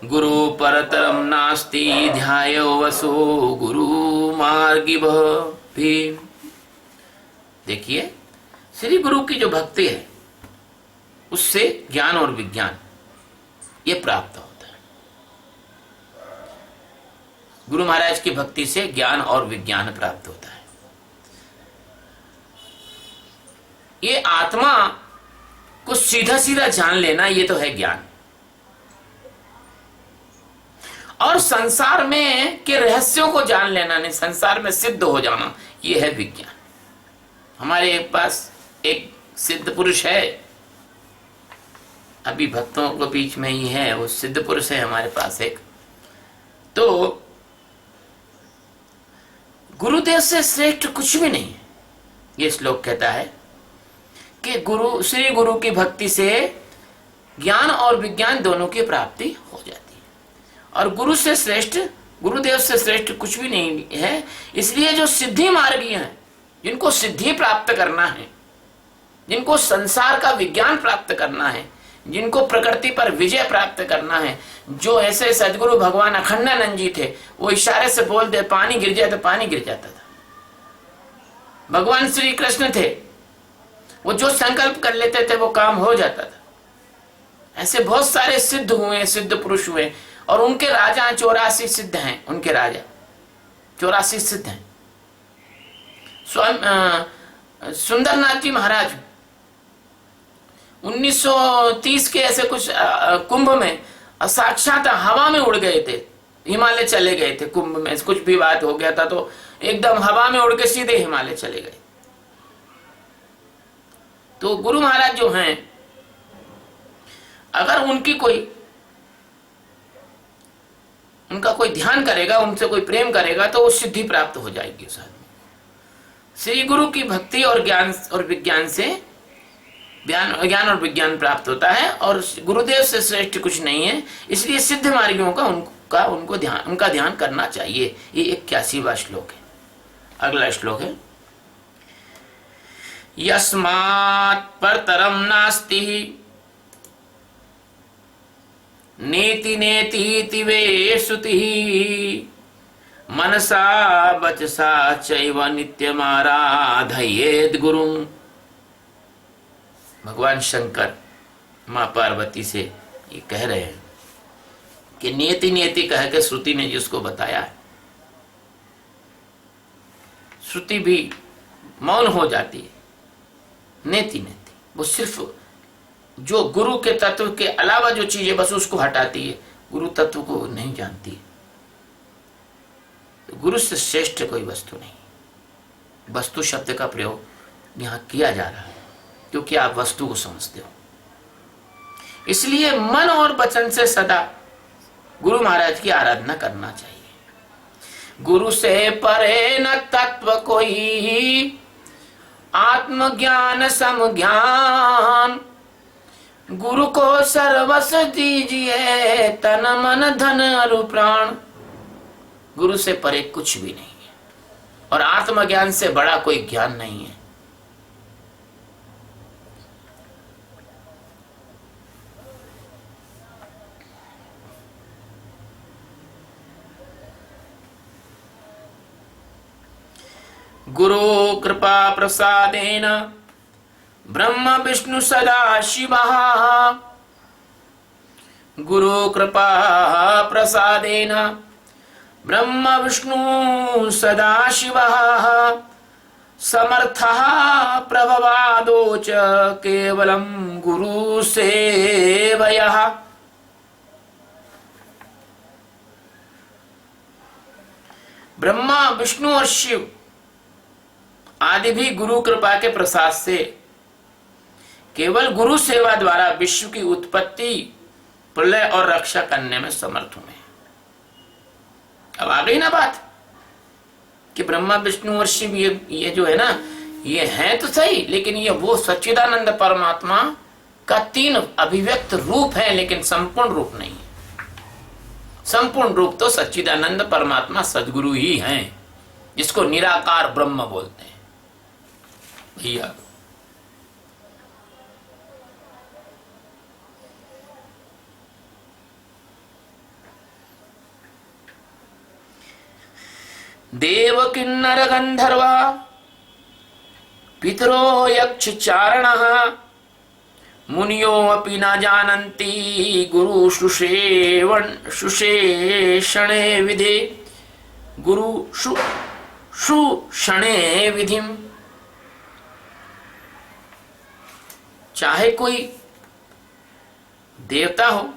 गुरु परतरम नास्ति ध्यायो वसो गुरु मार्गिभः भी। देखिए श्री गुरु की जो भक्ति है उससे ज्ञान और विज्ञान ये प्राप्त होता है। गुरु महाराज की भक्ति से ज्ञान और विज्ञान प्राप्त होता है। ये आत्मा को सीधा सीधा जान लेना ये तो है ज्ञान, और संसार में के रहस्यों को जान लेना नहीं, संसार में सिद्ध हो जाना ये है विज्ञान। हमारे पास एक सिद्ध पुरुष है, अभी भक्तों के बीच में ही है, वो सिद्ध पुरुष है हमारे पास एक। तो गुरुदेव से श्रेष्ठ कुछ भी नहीं है। ये श्लोक कहता है कि गुरु श्री गुरु की भक्ति से ज्ञान और विज्ञान दोनों की प्राप्ति हो जाती है, और गुरु से श्रेष्ठ गुरुदेव से श्रेष्ठ कुछ भी नहीं है। इसलिए जो सिद्धि मार्गी हैं, जिनको सिद्धि प्राप्त करना है, जिनको संसार का विज्ञान प्राप्त करना है, जिनको प्रकृति पर विजय प्राप्त करना है, जो ऐसे सदगुरु भगवान अखंडानंद जी थे, वो इशारे से बोल दे पानी गिर जाए तो पानी गिर जाता था। भगवान श्री कृष्ण थे, वो जो संकल्प कर लेते थे वो काम हो जाता था। ऐसे बहुत सारे सिद्ध हुए, सिद्ध पुरुष हुए, और उनके राजा 84 सिद्ध हैं, उनके राजा 84 सिद्ध हैं। सुंदरनाथ जी महाराज 1930 के ऐसे कुछ कुंभ में साक्षात हवा में उड़ गए थे, हिमालय चले गए थे कुंभ में, कुछ भी बात हो गया था तो एकदम हवा में उड़ के सीधे हिमालय चले गए। तो गुरु महाराज जो हैं, अगर उनका कोई ध्यान करेगा, उनसे कोई प्रेम करेगा तो वो सिद्धि प्राप्त हो जाएगी उस आदमी। श्री गुरु की भक्ति और ज्ञान और विज्ञान से ज्ञान और विज्ञान प्राप्त होता है, और गुरुदेव से श्रेष्ठ कुछ नहीं है। इसलिए सिद्ध मार्गियों का उनका ध्यान करना चाहिए। ये 81वां श्लोक है। अगला श्लोक है, यस्मात् परतरम नास्ति नेति नेति वे श्रुतिः मनसा वचसा चैव नित्यमाराधयेत् गुरुं। भगवान शंकर मां पार्वती से ये कह रहे हैं कि नियति नियति कह के श्रुति ने जिसको बताया है, श्रुति भी मौन हो जाती है। नेति नेति वो सिर्फ जो गुरु के तत्व के अलावा जो चीजें बस उसको हटाती है, गुरु तत्व को नहीं जानती है। तो गुरु से श्रेष्ठ कोई वस्तु नहीं। वस्तु शब्द का प्रयोग यहां किया जा रहा है क्योंकि आप वस्तु को समझते हो। इसलिए मन और वचन से सदा गुरु महाराज की आराधना करना चाहिए। गुरु से परे न तत्व कोई, आत्मज्ञान समज्ञान। गुरु को सर्वस्व दीजिए, तन मन धन अरु प्राण। गुरु से परे कुछ भी नहीं है और आत्मज्ञान से बड़ा कोई ज्ञान नहीं है। गुरु कृपा प्रसादेन ब्रह्म विष्णु सदा शिवः। गुरु कृपा प्रसादेन ब्रह्म विष्णु सदा शिवः। समर्थः प्रभवादो च केवलं गुरु सेवयः। ब्रह्मा विष्णु और शिव आदि भी गुरु कृपा के प्रसाद से केवल गुरु सेवा द्वारा विश्व की उत्पत्ति, प्रलय और रक्षा करने में समर्थ हुए। अब आ गई ना बात कि ब्रह्मा विष्णु और शिव ये जो है ना, ये हैं तो सही, लेकिन ये वो सच्चिदानंद परमात्मा का 3 अभिव्यक्त रूप है, लेकिन संपूर्ण रूप नहीं है। संपूर्ण रूप तो सच्चिदानंद परमात्मा सदगुरु ही हैं, जिसको निराकार ब्रह्म बोलते हैं। भैया देव किन्नर गंधर्वा पितरो यक्ष चारणः। मुनियो अपि न जानन्ति गुरु शुशेषणे विधे। गुरु शुशेषणे विधिम। चाहे कोई देवता हो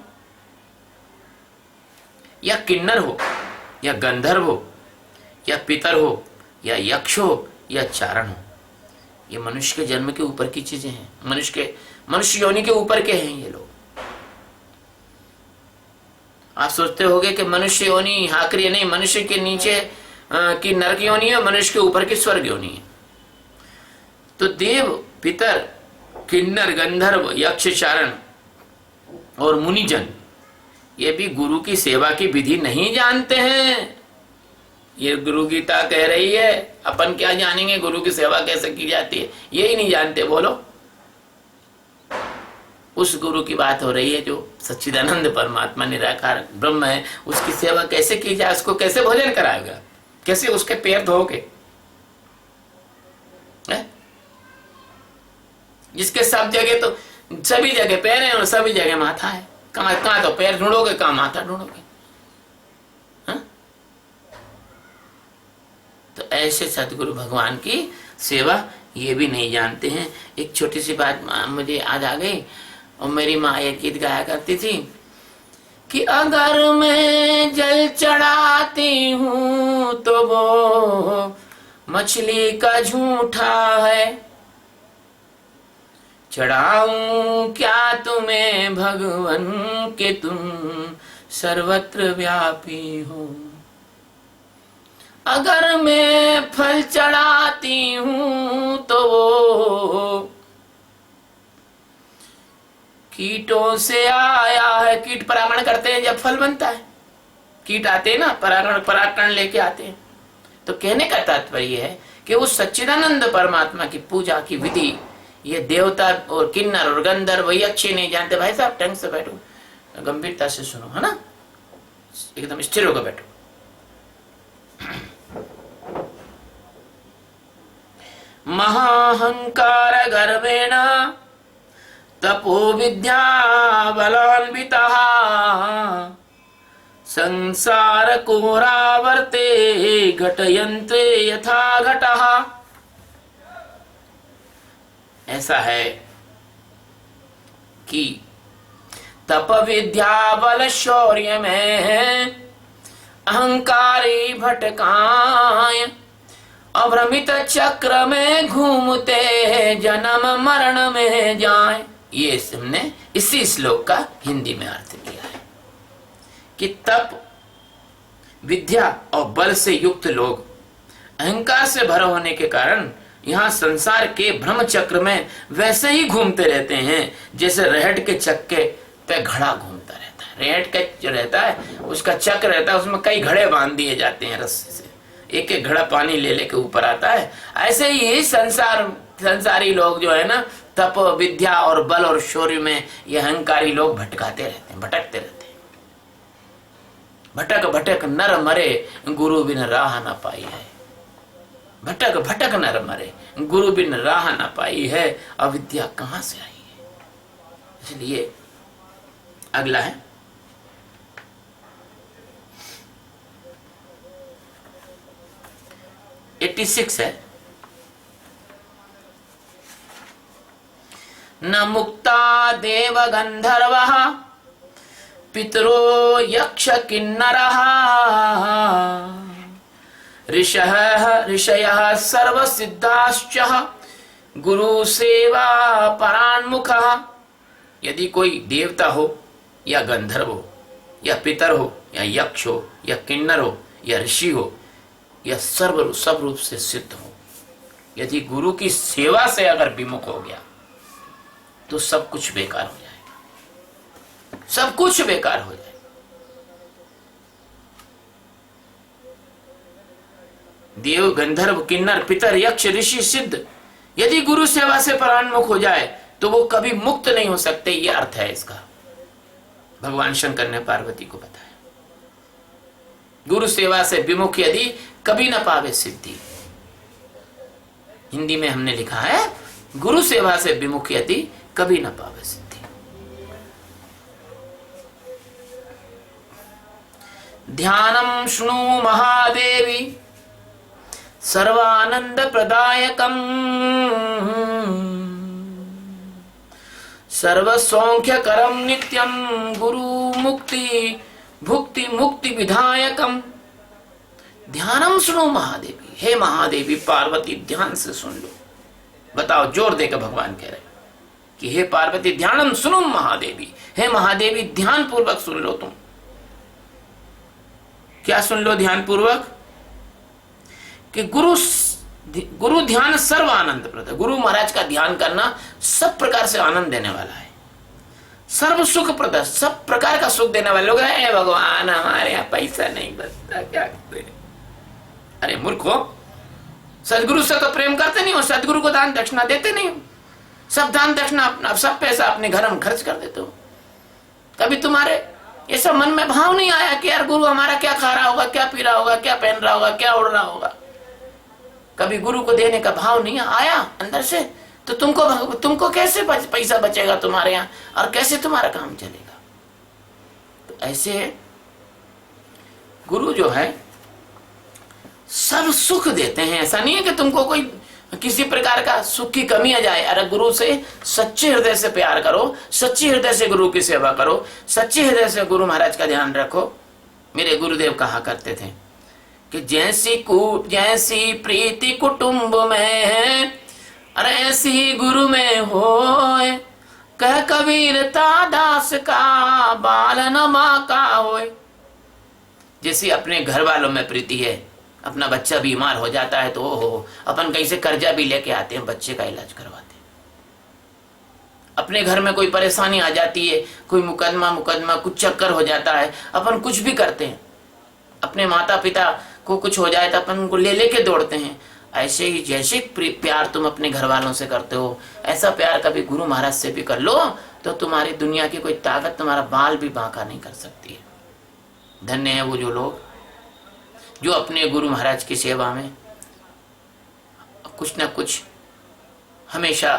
या किन्नर हो या गंधर्व हो या पितर हो या यक्ष हो या चारण हो, ये मनुष्य के जन्म के ऊपर की चीजें हैं। मनुष्य योनि के ऊपर के हैं ये लोग। आप सोचते होंगे कि मनुष्य योनि हाकरी नहीं, मनुष्य के नीचे की नरक योनि है, मनुष्य के ऊपर की स्वर्ग योनि है। तो देव, पितर, किन्नर, गंधर्व, यक्ष, चारण और मुनिजन ये भी गुरु की सेवा की विधि नहीं जानते हैं। ये गुरु गीता कह रही है, अपन क्या जानेंगे गुरु की सेवा कैसे की जाती है, यही नहीं जानते। बोलो, उस गुरु की बात हो रही है जो सच्चिदानंद परमात्मा निराकार ब्रह्म है। उसकी सेवा कैसे की जाए, उसको कैसे भोजन कराएगा, कैसे उसके पैर धोगे, जिसके सब जगह तो सभी जगह पैर है और सभी जगह माथा है। कहाँ तो पैर ढूंढोगे, कहाँ माथा ढूंढोगे। तो ऐसे सदगुरु भगवान की सेवा ये भी नहीं जानते हैं। एक छोटी सी बात मुझे याद आ गई, और मेरी माँ एक गीत गाया करती थी कि अगर मैं जल चढ़ाती हूं तो वो मछली का झूठा है। चढ़ाऊं क्या तुम्हें भगवन के तुम सर्वत्र व्यापी हो। अगर मैं फल चढ़ाती हूं तो वो कीटों से आया है। कीट परागण करते हैं जब फल बनता है, कीट आते हैं ना, परागण लेके आते हैं। तो कहने का तात्पर्य है कि उस सच्चिदानंद परमात्मा की पूजा की विधि ये देवता और किन्नर और गंधर्व वही अच्छे नहीं जानते। भाई साहब ढंग से बैठो, गंभीरता से सुनो, है ना, एकदम स्थिर होकर बैठो। महाहंकार गर्वेण तपो विद्या बलान्वितः संसार कोरावर्ते घटयन्ते यथा घटः। ऐसा है कि तप विद्या बल शौर्य में अहंकारी भटकाय अभ्रमित चक्र में घूमते जन्म मरण में जाए। ये हमने इसी श्लोक का हिंदी में अर्थ किया है कि तप विद्या और बल से युक्त लोग अहंकार से भरे होने के कारण यहाँ संसार के भ्रम चक्र में वैसे ही घूमते रहते हैं जैसे रेहट के चक्के पे घड़ा घूमता रहता है। रेहट का जो रहता है उसका चक्र रहता है, उसमें कई घड़े बांध दिए जाते हैं रस्से से, एक एक घड़ा पानी ले लेके ऊपर आता है। ऐसे ही संसारी लोग जो है ना, तप विद्या और बल और शौर्य में ये अहंकारी लोग भटकाते रहते हैं, भटकते रहते हैं। भटक भटक नर मरे गुरु बिन राह न पाई है। भटक भटक नर मरे गुरु बिन राह न पाई है। अविद्या कहां से आई है? इसलिए अगला है एट्टी 86 है। न मुक्ता देव गंधर्वः पितरो यक्ष किन्नरः ऋषयः सर्वसिद्धाश्च गुरु सेवा परान्मुखः। यदि कोई देवता हो या गंधर्व हो या पितर हो या यक्ष हो या किन्नर हो या ऋषि हो या सब रूप से सिद्ध हो, यदि गुरु की सेवा से अगर विमुख हो गया तो सब कुछ बेकार हो जाएगा, सब कुछ बेकार हो जाएगा। देव गंधर्व किन्नर पितर यक्ष ऋषि सिद्ध यदि गुरु सेवा से परान्मुख हो जाए तो वो कभी मुक्त नहीं हो सकते। ये अर्थ है इसका। भगवान शंकर ने पार्वती को बताया, गुरु सेवा से विमुख यदि कभी न पावे सिद्धि। हिंदी में हमने लिखा है गुरु सेवा से विमुख यदि कभी न पावे सिद्धि। ध्यानम शृणु महादेवी सर्वानंद प्रदायकम सर्वसौख्यकरम नित्यम गुरु मुक्ति भुक्ति मुक्ति विधायकम। ध्यानम सुनो महादेवी, हे महादेवी पार्वती ध्यान से सुन लो। बताओ, जोर देकर भगवान कह रहे कि हे पार्वती ध्यानम सुनो महादेवी, हे महादेवी ध्यान पूर्वक सुन लो। तुम क्या सुन लो ध्यान पूर्वक? कि गुरु ध्यान सर्व आनंद प्रद। गुरु महाराज का ध्यान करना सब प्रकार से आनंद देने वाला है, सर्व सुख प्रद, सब प्रकार का सुख देने वाले लोग हैं। भगवान हमारे यहाँ पैसा नहीं बचता, क्या करते? अरे मूर्खो, सदगुरु से तो प्रेम करते नहीं हो, सदगुरु को दान दक्षिणा देते नहीं हो, सब दान दक्षिणा सब पैसा अपने घर में खर्च कर देते हो। कभी तुम्हारे ये सब मन में भाव नहीं आया कि यार गुरु हमारा क्या खा रहा होगा, क्या पी रहा होगा, क्या पहन रहा होगा, क्या उड़ रहा होगा? कभी गुरु को देने का भाव नहीं आया अंदर से, तो तुमको कैसे पैसा बचेगा तुम्हारे यहाँ, और कैसे तुम्हारा काम चलेगा? तो ऐसे गुरु जो है सब सुख देते हैं। ऐसा नहीं है कि तुमको कोई किसी प्रकार का सुख की कमी आ जाए, अरे गुरु से सच्चे हृदय से प्यार करो, सच्चे हृदय से गुरु की सेवा करो, सच्चे हृदय से गुरु महाराज का ध्यान रखो। मेरे गुरुदेव कहा करते थे कि जैसी प्रीति कुटुंब में है, अरे ऐसी ही गुरु में होए। कह कबीर दास का बाल न माँ का होए। जैसे अपने घर वालों में प्रीति है, अपना बच्चा बीमार हो जाता है तो हो अपन कहीं से कर्जा भी लेके आते हैं, बच्चे का इलाज करवाते हैं। अपने घर में कोई परेशानी आ जाती है, कोई मुकदमा कुछ चक्कर हो जाता है, अपन कुछ भी करते हैं। अपने माता पिता को कुछ हो जाए तो अपन उनको ले लेके दौड़ते हैं। ऐसे ही जैसे प्यार तुम अपने घर वालों से करते हो, ऐसा प्यार कभी गुरु महाराज से भी कर लो तो तुम्हारी दुनिया की कोई ताकत तुम्हारा बाल भी बांका नहीं कर सकती है। धन्य है वो जो लोग जो अपने गुरु महाराज की सेवा में कुछ न कुछ हमेशा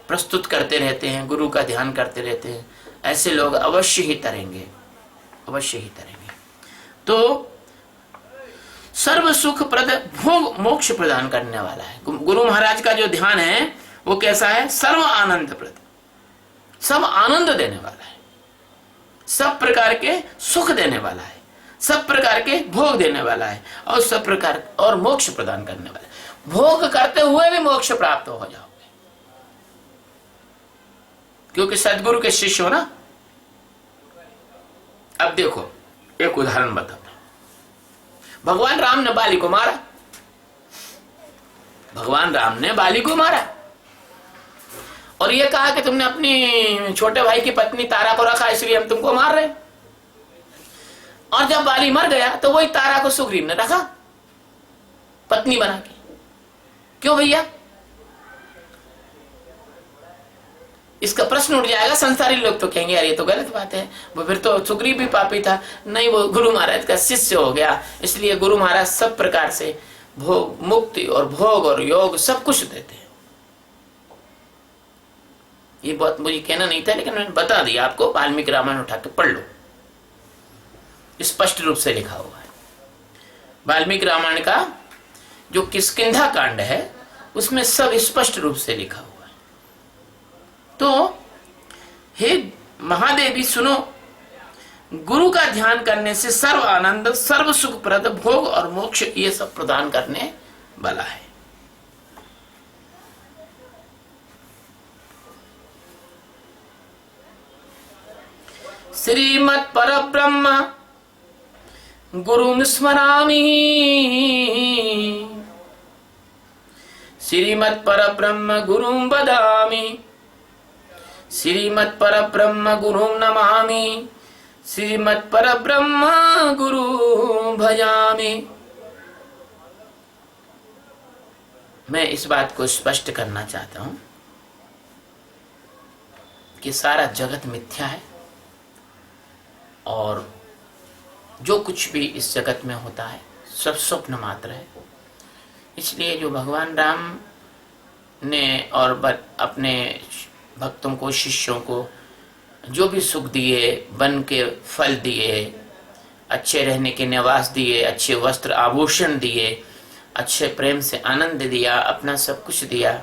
प्रस्तुत करते रहते हैं, गुरु का ध्यान करते रहते हैं। ऐसे लोग अवश्य ही तरेंगे, अवश्य ही तरेंगे। तो सर्व सुख प्रद भोग मोक्ष प्रदान करने वाला है गुरु महाराज का जो ध्यान है। वो कैसा है? सर्व आनंद प्रद, सब आनंद देने वाला है, सब प्रकार के सुख देने वाला है, सब प्रकार के भोग देने वाला है और सब प्रकार और मोक्ष प्रदान करने वाला है। भोग करते हुए भी मोक्ष प्राप्त हो जाओगे, क्योंकि सदगुरु के शिष्य हो ना। अब देखो एक उदाहरण बताओ। भगवान राम ने बाली को मारा, भगवान राम ने बाली को मारा और ये कहा कि तुमने अपनी छोटे भाई की पत्नी तारा को रखा इसलिए हम तुमको मार रहे। और जब बाली मर गया तो वही तारा को सुग्रीव ने रखा पत्नी बना के। क्यों भैया? इसका प्रश्न उठ जाएगा। संसारी लोग तो कहेंगे यार ये तो गलत बात है, वो फिर तो सुग्रीव भी पापी था। नहीं, वो गुरु महाराज का शिष्य हो गया, इसलिए गुरु महाराज सब प्रकार से भोग मुक्ति और भोग और योग सब कुछ देते हैं। ये बात मुझे कहना नहीं था लेकिन मैंने बता दिया आपको। वाल्मीकि रामायण उठा के पढ़ लो, स्पष्ट रूप से लिखा हुआ है। वाल्मीकि रामायण का जो किष्किंधा कांड है उसमें सब स्पष्ट रूप से लिखा हुआ है। तो हे महादेवी सुनो, गुरु का ध्यान करने से सर्व आनंद, सर्व सुखप्रद भोग और मोक्ष ये सब प्रदान करने वाला है। श्रीमत् परब्रह्म गुरुं स्मरामि, श्रीमत् परब्रह्म गुरुं वदामि, श्रीमत् परब्रह्म गुरुं नमामि, श्रीमत् परब्रह्म गुरुं भजामि। मैं इस बात को स्पष्ट करना चाहता हूं कि सारा जगत मिथ्या है और जो कुछ भी इस जगत में होता है सब स्वप्न मात्र है। इसलिए जो भगवान राम ने और अपने भक्तों को, शिष्यों को जो भी सुख दिए, वन के फल दिए, अच्छे रहने के निवास दिए, अच्छे वस्त्र आभूषण दिए, अच्छे प्रेम से आनंद दिया, अपना सब कुछ दिया,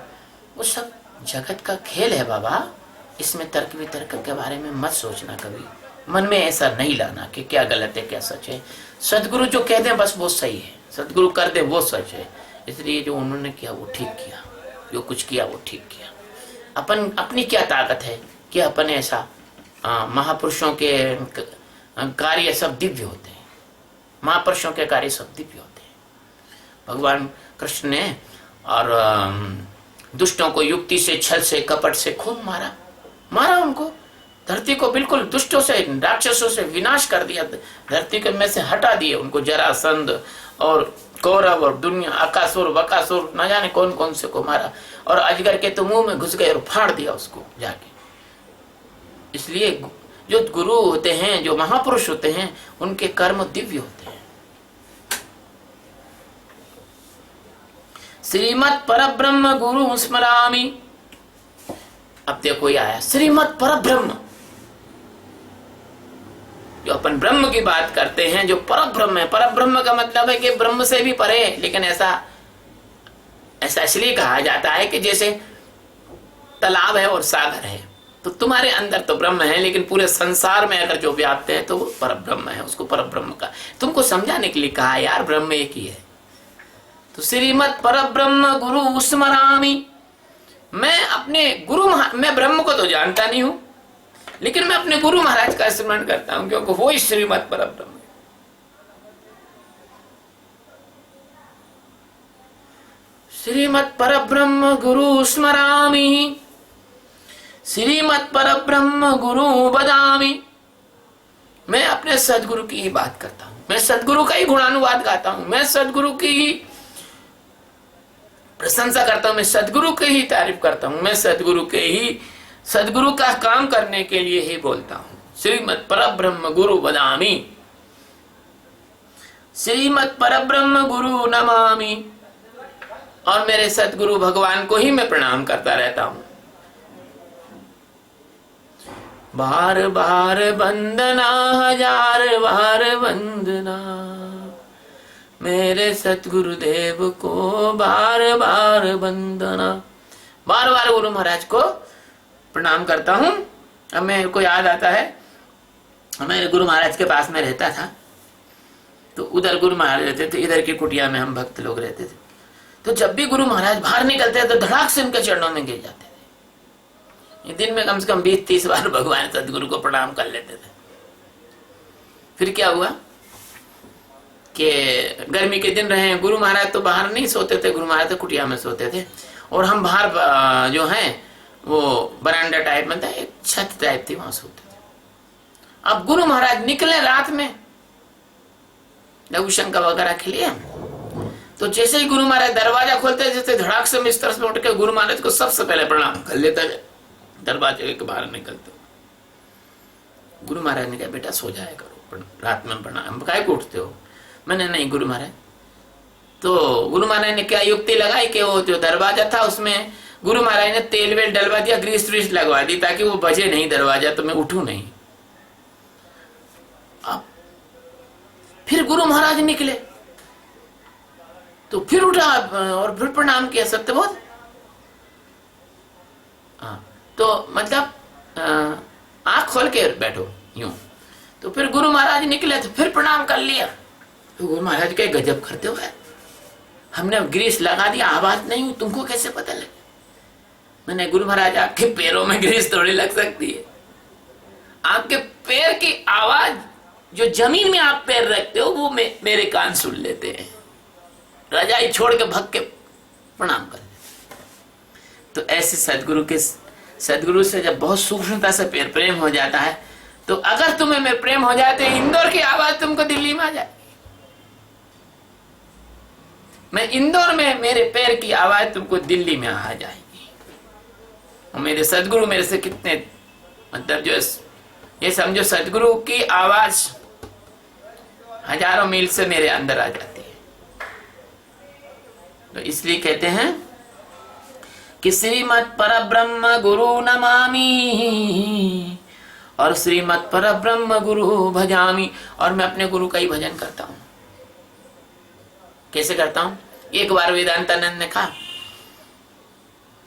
वो सब जगत का खेल है बाबा। इसमें तर्क वितर्क के बारे में मत सोचना, कभी मन में ऐसा नहीं लाना कि क्या गलत है क्या सच है। सदगुरु जो कह दें बस वो सही है, सदगुरु कर दे वो सच है। इसलिए जो उन्होंने किया वो ठीक किया, जो कुछ किया वो ठीक किया। अपन अपनी क्या ताकत है कि अपन ऐसा महापुरुषों के कार्य सब दिव्य होते हैं, महापुरुषों के कार्य सब दिव्य होते हैं। भगवान कृष्ण ने और दुष्टों को युक्ति से, छल से, कपट से खूब मारा उनको। धरती को बिल्कुल दुष्टों से, राक्षसों से विनाश कर दिया, धरती के में से हटा दिए उनको। जरासंध और कौरव और दुनिया, अकासुर बकासुर, न जाने कौन कौन से को मारा और अजगर के तो मुंह में घुस गए और फाड़ दिया उसको जाके। इसलिए जो गुरु होते हैं, जो महापुरुष होते हैं, उनके कर्म दिव्य होते हैं। श्रीमत् परब्रह्म गुरु स्मरामि। अब देखो ये आया श्रीमत् परब्रह्म। जो अपन ब्रह्म की बात करते हैं, जो परब्रह्म है, परब्रह्म का मतलब है कि ब्रह्म से भी परे, लेकिन ऐसा इसलिए कहा जाता है कि जैसे तालाब है और सागर है, तो तुम्हारे अंदर तो ब्रह्म है, लेकिन पूरे संसार में अगर जो व्याप्त है तो वो पर ब्रह्म है, उसको पर ब्रह्म का तुमको समझाने के लिए कहा यार, ब्रह्म एक ही है। तो श्रीमद पर ब्रह्म गुरु स्मरामि, मैं अपने गुरु, मैं ब्रह्म को तो जानता नहीं हूं, लेकिन मैं अपने गुरु महाराज का स्मरण करता हूं, क्योंकि वो ही श्रीमद पर ब्रह्म। श्रीमद पर ब्रह्म गुरु स्मरामि, श्रीमद पर ब्रह्म गुरु बदामि, मैं अपने सदगुरु की ही बात करता हूं, मैं सदगुरु का ही गुणानुवाद गाता हूं, मैं सदगुरु की ही प्रशंसा करता हूं, मैं सदगुरु की ही तारीफ करता हूं, मैं सदगुरु के ही, सदगुरु का काम करने के लिए ही बोलता हूं। श्रीमद पर ब्रह्म गुरु बदामि, श्रीमद पर ब्रह्म गुरु नमामि, और मेरे सदगुरु भगवान को ही मैं प्रणाम करता रहता हूं। बार बार वंदना, हजार बार वंदना, मेरे सतगुरुदेव को बार बार वंदना, बार बार गुरु महाराज को प्रणाम करता हूं। अब मेरे को याद आता है, मेरे गुरु महाराज के पास में रहता था, तो उधर गुरु महाराज रहते थे, इधर की कुटिया में हम भक्त लोग रहते थे। तो जब भी गुरु महाराज बाहर निकलते तो धड़ाक से उनके चरणों में गिर जाते थे। दिन में कम से कम 20-30 बार भगवान सदगुरु को प्रणाम कर लेते थे। फिर क्या हुआ कि गर्मी के दिन रहे, गुरु महाराज तो बाहर नहीं सोते थे, गुरु महाराज तो कुटिया में सोते थे, और हम बाहर जो है वो बरांडा टाइप में था, एक छत टाइप थी, वहां सोते थे। अब गुरु महाराज निकले रात में, लघु शंकर वगैरह के लिए, तो जैसे ही गुरु महाराज दरवाजा खोलते, जैसे धड़ाक से इस तरह से उठ के गुरु महाराज को सबसे पहले प्रणाम कर लेता है दरवाजे के बाहर निकलते। गुरु महाराज ने कहा बेटा सो जाया करो, रात में प्रणाम काहे को उठते हो? मैंने नहीं गुरु महाराज। तो गुरु महाराज ने क्या युक्ति लगाई कि वो जो दरवाजा था उसमें गुरु महाराज ने तेल वेल डलवा दिया, ग्रीस व्रीस लगवा दी, ताकि वो बजे नहीं दरवाजा, तो मैं उठूं नहीं। अब फिर गुरु महाराज निकले तो फिर उठा और फिर प्रणाम किया, सत्य बोध। तो मतलब आंख खोल के बैठो यूं। तो फिर गुरु महाराज निकले तो फिर प्रणाम कर लिया। तो गुरु महाराज के गजब करते हो, हमने ग्रीस लगा दिया, आवाज नहीं हुई, तुमको कैसे पता लगे? मैंने गुरु महाराज आपके पैरों में ग्रीस थोड़ी लग सकती है, आपके पैर की आवाज जो जमीन में आप पैर रखते हो वो मेरे कान सुन लेते हैं। रजाई छोड़ के भग के प्रणाम कर। तो ऐसे सदगुरु से जब बहुत सूक्ष्मता से प्रेम हो जाता है, तो अगर तुम्हें में प्रेम हो जाए तो इंदौर की आवाज तुमको दिल्ली में आ जाए। मैं इंदौर में मेरे पैर की आवाज तुमको दिल्ली में आ जाएगी। और मेरे सदगुरु मेरे से कितने, मतलब जो ये समझो सदगुरु की आवाज हजारों मील से मेरे अंदर आ जाती है। तो इसलिए कहते हैं कि श्रीमद परब्रह्म गुरु नमामि और श्रीमद परब्रह्म गुरु भजामि। और मैं अपने गुरु का ही भजन करता हूं। कैसे करता हूं? एक बार वेदांतानंद ने कहा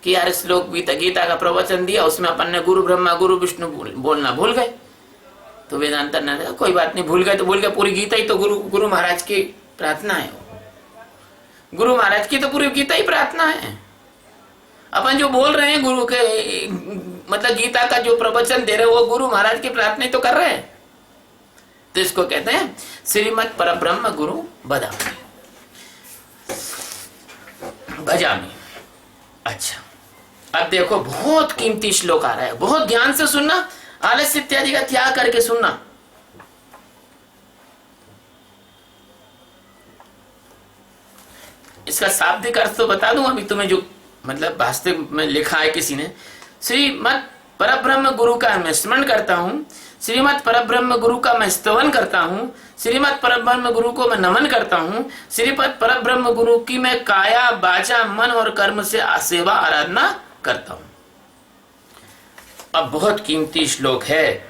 कि यार श्लोक गीता का प्रवचन दिया, उसमें अपन ने गुरु ब्रह्मा गुरु विष्णु बोलना भूल गए। तो वेदांतानंद ने कहा कोई बात नहीं, भूल गए तो भूल गए, पूरी गीता ही तो गुरु महाराज की प्रार्थना है। गुरु महाराज की तो पूरी गीता ही प्रार्थना है। अपन जो बोल रहे हैं गुरु के, मतलब गीता का जो प्रवचन दे रहे वो गुरु महाराज की प्रार्थना ही तो कर रहे हैं। तो इसको कहते हैं श्रीमद परब्रह्म गुरु बदामी भजामी। अच्छा, अब देखो बहुत कीमती श्लोक आ रहा है, बहुत ध्यान से सुनना, आलस्य इत्यादि का त्याग करके सुनना। इसका शाब्दिक अर्थ तो बता दूं अभी तुम्हें, जो मतलब वास्तविक में लिखा है किसी ने। श्रीमद परब्रह्म गुरु का मैं स्मरण करता हूं, श्रीमद परब्रह्म गुरु का मैं स्तवन करता हूं, श्रीमद परब्रह्म गुरु को मैं नमन करता हूं, श्रीमद परब्रह्म गुरु की मैं काया वाचा मन और कर्म से सेवा आराधना करता हूं। अब बहुत कीमती श्लोक है,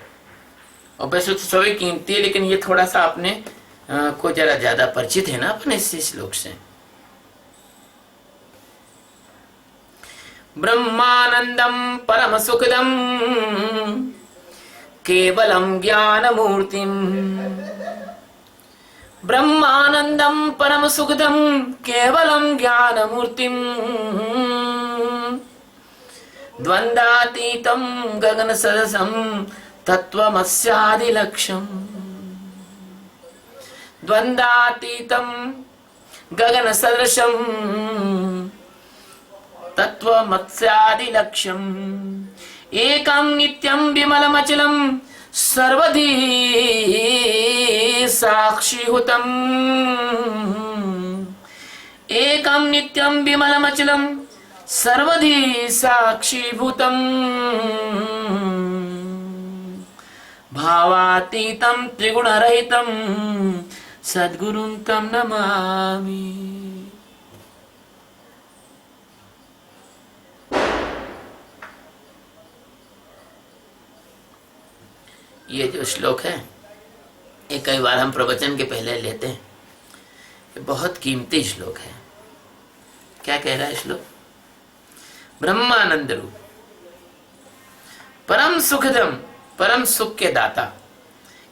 और वैसे तो सभी कीमती है, लेकिन ये थोड़ा सा अपने को जरा ज्यादा परिचित है ना अपने इस श्लोक से। ब्रह्मानंदम परम सुखदम केवलम ज्ञानमूर्तिम। ब्रह्मानंदम परम सुखदम केवलम ज्ञानमूर्तिम। द्वंद्वातीतं गगन सदसम तत्वमस्यादिलक्ष्यम्। द्वंद्वातीतं गगन सदृशम तत्वमस्यादिलक्ष्यम्। एकं नित्यं विमलमचलं सर्वधी साक्षिहुतम्। एकं नित्यं विमलमचलं सर्वधी साक्षीभूतम्। भावातीतं त्रिगुणरहितं सद्गुरुं तं नमामि। ये जो श्लोक है ये कई बार हम प्रवचन के पहले लेते हैं। ये बहुत कीमती श्लोक है। क्या कह रहा है श्लोक? ब्रह्मानंद रूप, परम सुखदम, परम सुख के दाता,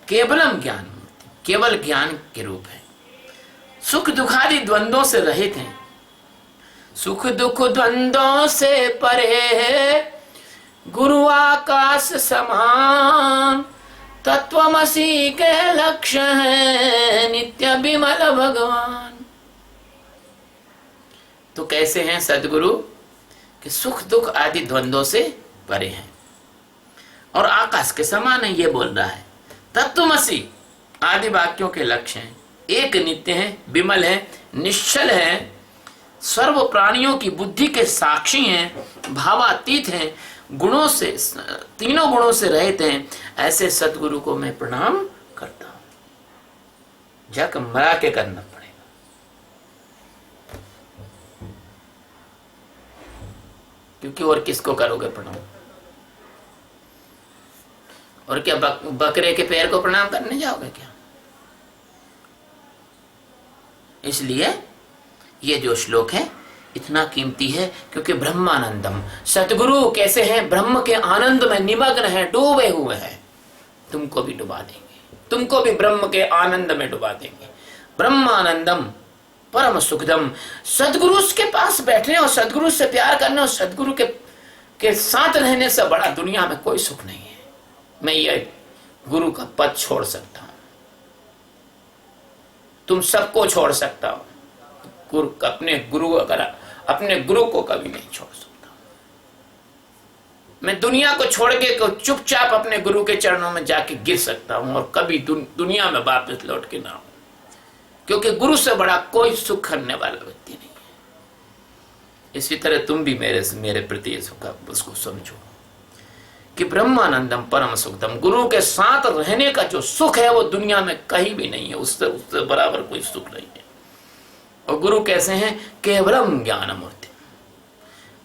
केवलम ज्ञान मूर्ति, केवल ज्ञान के रूप है। सुख दुखादि द्वंद्वों से रहित हैं, सुख दुख द्वंद्वों से परे, गुरु आकाश समान, तत्वमसी के लक्ष्य है नित्य विमल भगवान। तो कैसे हैं सदगुरु? कि सुख दुख आदि द्वंद्वों से परे हैं और आकाश के समान है, ये बोल रहा है। तत्वमसी आदि वाक्यों के लक्ष्य हैं, एक नित्य है, विमल है, निश्चल है, सर्व प्राणियों की बुद्धि के साक्षी हैं, भावातीत हैं, गुणों से, तीनों गुणों से रहित हैं। ऐसे सतगुरु को मैं प्रणाम करता हूं। जग मरा के करना पड़ेगा, क्योंकि और किसको करोगे प्रणाम? और क्या बकरे के पैर को प्रणाम करने जाओगे क्या? इसलिए ये जो श्लोक है इतना कीमती है, क्योंकि ब्रह्मानंदम, सतगुरु कैसे हैं? ब्रह्म के आनंद में निमग्न है, डूबे हुए हैं। तुमको भी डुबा देंगे, तुमको भी ब्रह्म के आनंद में डुबा देंगे। ब्रह्मानंदम परम सुखदम, सदगुरु के पास बैठने और सदगुरु से प्यार करने और सदगुरु के साथ रहने से बड़ा दुनिया में कोई सुख नहीं है। मैं ये गुरु का पद छोड़ सकता हूं, तुम सबको छोड़ सकता हो, अपने गुरु को कभी नहीं छोड़ सकता। मैं दुनिया को छोड़ के चुपचाप अपने गुरु के चरणों में जाके गिर सकता हूं और कभी दुनिया में वापस लौट के ना आऊं, क्योंकि गुरु से बड़ा कोई सुख करने वाला व्यक्ति नहीं है। इसी तरह तुम भी मेरे प्रति उसको समझो कि ब्रह्मानंदम परम सुखदम, गुरु के साथ रहने का जो सुख है वो दुनिया में कहीं भी नहीं है, उससे बराबर कोई सुख नहीं है। और गुरु कैसे हैं? केवलम ज्ञान मूर्ति,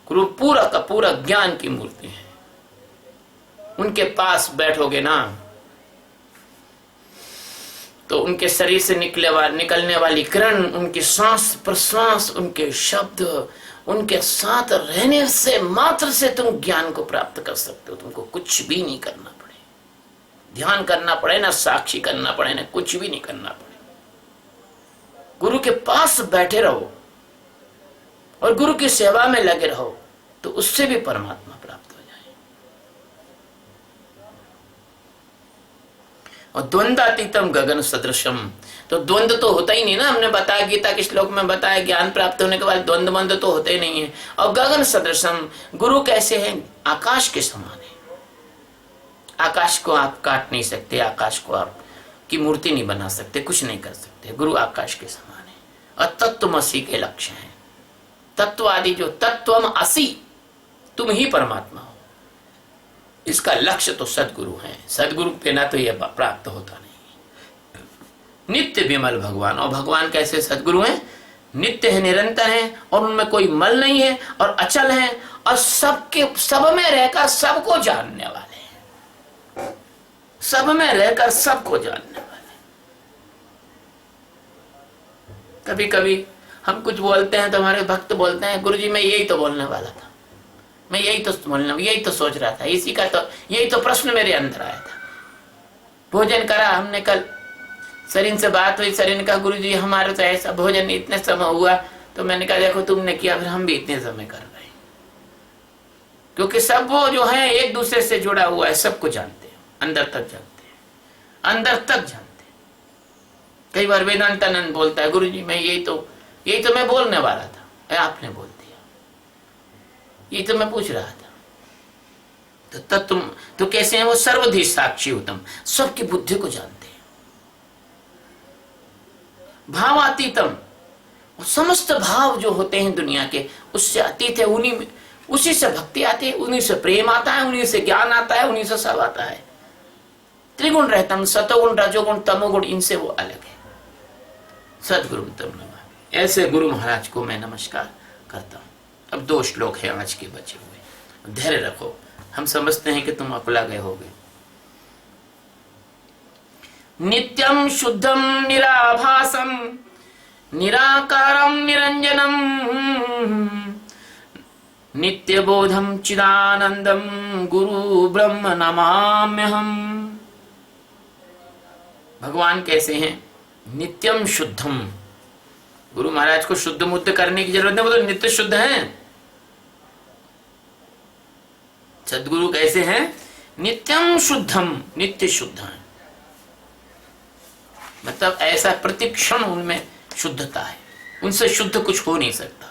गुरु पूरा का पूरा ज्ञान की मूर्ति है। उनके पास बैठोगे ना तो उनके शरीर से निकलने वाली किरण, उनकी सांस प्रश्वास, उनके शब्द, उनके साथ रहने से मात्र से तुम ज्ञान को प्राप्त कर सकते हो। तुमको कुछ भी नहीं करना पड़े, ध्यान करना पड़े ना, साक्षी करना पड़े ना, कुछ भी नहीं करना पड़े। गुरु के पास बैठे रहो और गुरु की सेवा में लगे रहो तो उससे भी परमात्मा प्राप्त हो जाए। और द्वंद्वातीतम गगन सदृशम, तो द्वंद्व तो होता ही नहीं ना। हमने बताया, गीता के श्लोक में बताया, ज्ञान प्राप्त होने के बाद द्वंद्व मंद तो होते ही नहीं है। और गगन सदृशम, गुरु कैसे हैं? आकाश के समान है। आकाश को आप काट नहीं सकते, आकाश को आप की मूर्ति नहीं बना सकते, कुछ नहीं कर सकते। गुरु आकाश के समान है। और तत्वमसी के लक्ष्य है। तत्व आदि जो तत्वम असि, तुम ही परमात्मा हो, इसका लक्ष्य तो सदगुरु है। सदगुरु के ना तो यह प्राप्त होता नहीं। नित्य विमल भगवान, और भगवान कैसे सदगुरु हैं? नित्य है, निरंतर है, और उनमें कोई मल नहीं है और अचल है, और सब में रहकर सबको जानने वाले हैं। सब में रहकर सबको जानने वाले। कभी कभी हम कुछ बोलते हैं तो हमारे भक्त बोलते हैं, गुरुजी मैं यही तो बोलने वाला था। मैं यही तो बोलना, यही तो सोच रहा था, इसी का तो यही तो प्रश्न मेरे अंदर आया था। भोजन करा हमने कल, सरीन से बात हुई, सरीन ने कहा गुरुजी हमारे तो ऐसा भोजन इतने समय हुआ, तो मैंने कहा देखो तुमने किया, फिर हम भी इतने समय कर रहे हैं, क्योंकि सब वो जो है एक दूसरे से जुड़ा हुआ है, सबको जानते हैं, अंदर तक जानते हैं, अंदर तक जानते हैं। कई बार वेदांतानंद बोलता है गुरुजी मैं यही तो मैं बोलने वाला था, आपने बोल दिया, यही तो मैं पूछ रहा था। तो तब तुम तो कैसे हैं वो सर्वधि साक्षी उत्तम, सबकी बुद्धि को जानते हैं, भावातीतम, समस्त भाव जो होते हैं दुनिया के उससे अतीत है, उन्हीं में उसी से भक्ति आती है, उन्हीं से प्रेम आता है, उन्हीं से ज्ञान आता है, उन्हीं से सब आता है। त्रिगुण रहतम, सतोगुण रजोगुण तमोगुण, इनसे वो अलग है। सदगुरु तम नमः। ऐसे गुरु महाराज को मैं नमस्कार करता हूँ। अब 2 श्लोक है आज के बचे हुए, धैर्य रखो, हम समझते हैं कि तुम अकुला गए होगे। नित्यम शुद्धम निराभासम निराकारम निरंजनम नित्य बोधम चिदानंदम गुरु ब्रह्म नमाम्यहम। भगवान कैसे हैं? नित्यम शुद्धम। गुरु महाराज को शुद्ध मुद्ध करने की जरूरत नहीं, वो तो नित्य शुद्ध हैं। सदगुरु कैसे हैं? नित्यम शुद्धम, नित्य शुद्ध है, मतलब ऐसा प्रतिक्षण उनमें शुद्धता है, उनसे शुद्ध कुछ हो नहीं सकता।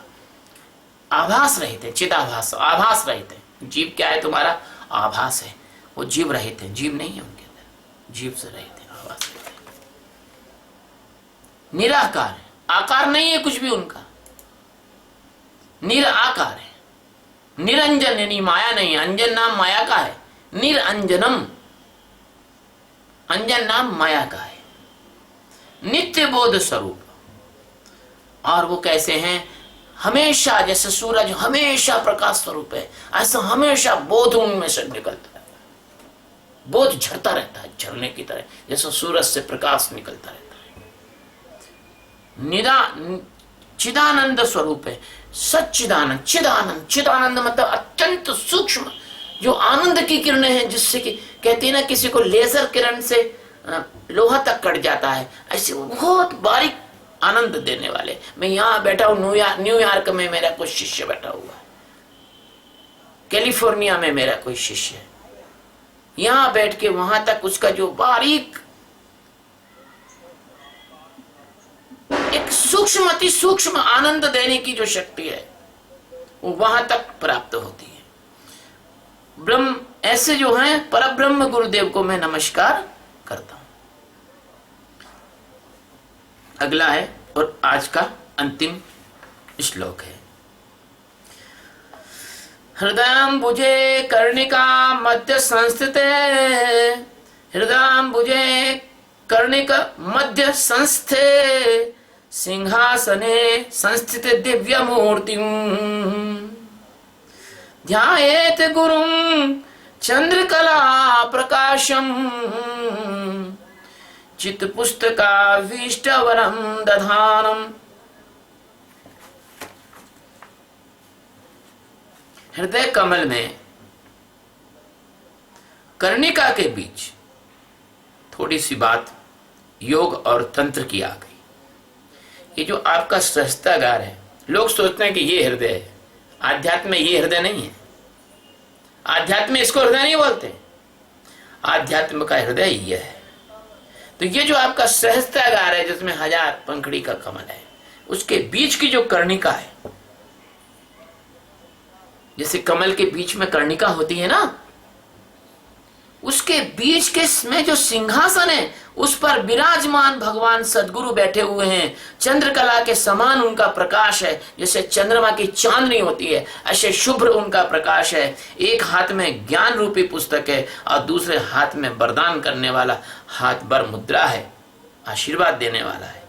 आभास रहित है, चिदाभास, आभास रहित है। जीव क्या है? तुम्हारा आभास है, वो जीव रहित है, जीव नहीं है उनके अंदर, जीव से रहित है, आभास रहित है। निराकार है, आकार नहीं है कुछ भी उनका, निराकार है। निरंजन यानी माया नहीं है, अंजन नाम माया का है, निरंजनम, अंजन नाम माया का है। नित्य बोध स्वरूप, और वो कैसे हैं? हमेशा, जैसे सूरज हमेशा प्रकाश स्वरूप है, ऐसा हमेशा बोध उनमें से निकलता है, बोध झरता रहता है, झरने की तरह, जैसे सूरज से प्रकाश निकलता रहता है। चिदानंद स्वरूप है, सच्चिदानंद, चिदानंद, चिदानंद मतलब अत्यंत सूक्ष्म जो आनंद की किरणें हैं, जिससे कि कहते हैं ना किसी को लेजर किरण से लोहा तक कट जाता है, ऐसे बहुत बारीक आनंद देने वाले। मैं यहां बैठा हूं न्यूयॉर्क में मेरा कोई शिष्य बैठा हुआ है, कैलिफोर्निया में मेरा कोई शिष्य है, यहां बैठ के वहां तक उसका जो बारीक एक सूक्ष्म अति सूक्ष्म आनंद देने की जो शक्ति है वो वहां तक प्राप्त होती है। ब्रह्म ऐसे जो हैं परब्रह्म गुरुदेव को मैं नमस्कार करता हूं। अगला है और आज का अंतिम श्लोक है। हृदयाम्बुजे कर्णिका मध्य संस्थिते, हृदयाम्बुजे कर्णिका मध्य संस्थे सिंहासने संस्थित दिव्य मूर्तिम ध्यायेत गुरुं चंद्रकला प्रकाशम चित पुस्तकाभीष्टवरम दधानम। हृदय कमल में कर्णिका के बीच थोड़ी सी बात योग और तंत्र की आ गई। ये जो आपका सहस्त्रागार है, लोग सोचते हैं कि ये हृदय है, आध्यात्म में ये हृदय नहीं है, आध्यात्म में इसको हृदय नहीं बोलते, आध्यात्म का हृदय ये है। तो ये जो आपका सहस्त्रागार है जिसमें 1000 पंखड़ी का कमल है, उसके बीच की जो कर्णिका है, जैसे कमल के बीच में कर्णिका होती है ना, उसके बीच के में जो सिंहासन है उस पर विराजमान भगवान सदगुरु बैठे हुए हैं। चंद्रकला के समान उनका प्रकाश है, जैसे चंद्रमा की चांदनी होती है ऐसे शुभ्र उनका प्रकाश है। एक हाथ में ज्ञान रूपी पुस्तक है और दूसरे हाथ में वरदान करने वाला हाथ बर मुद्रा है, आशीर्वाद देने वाला है।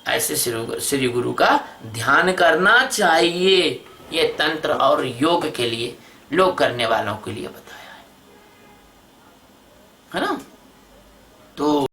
ऐसे श्री गुरु का ध्यान करना चाहिए। ये तंत्र और योग के लिए, लोग करने वालों के लिए बताया है ना। तो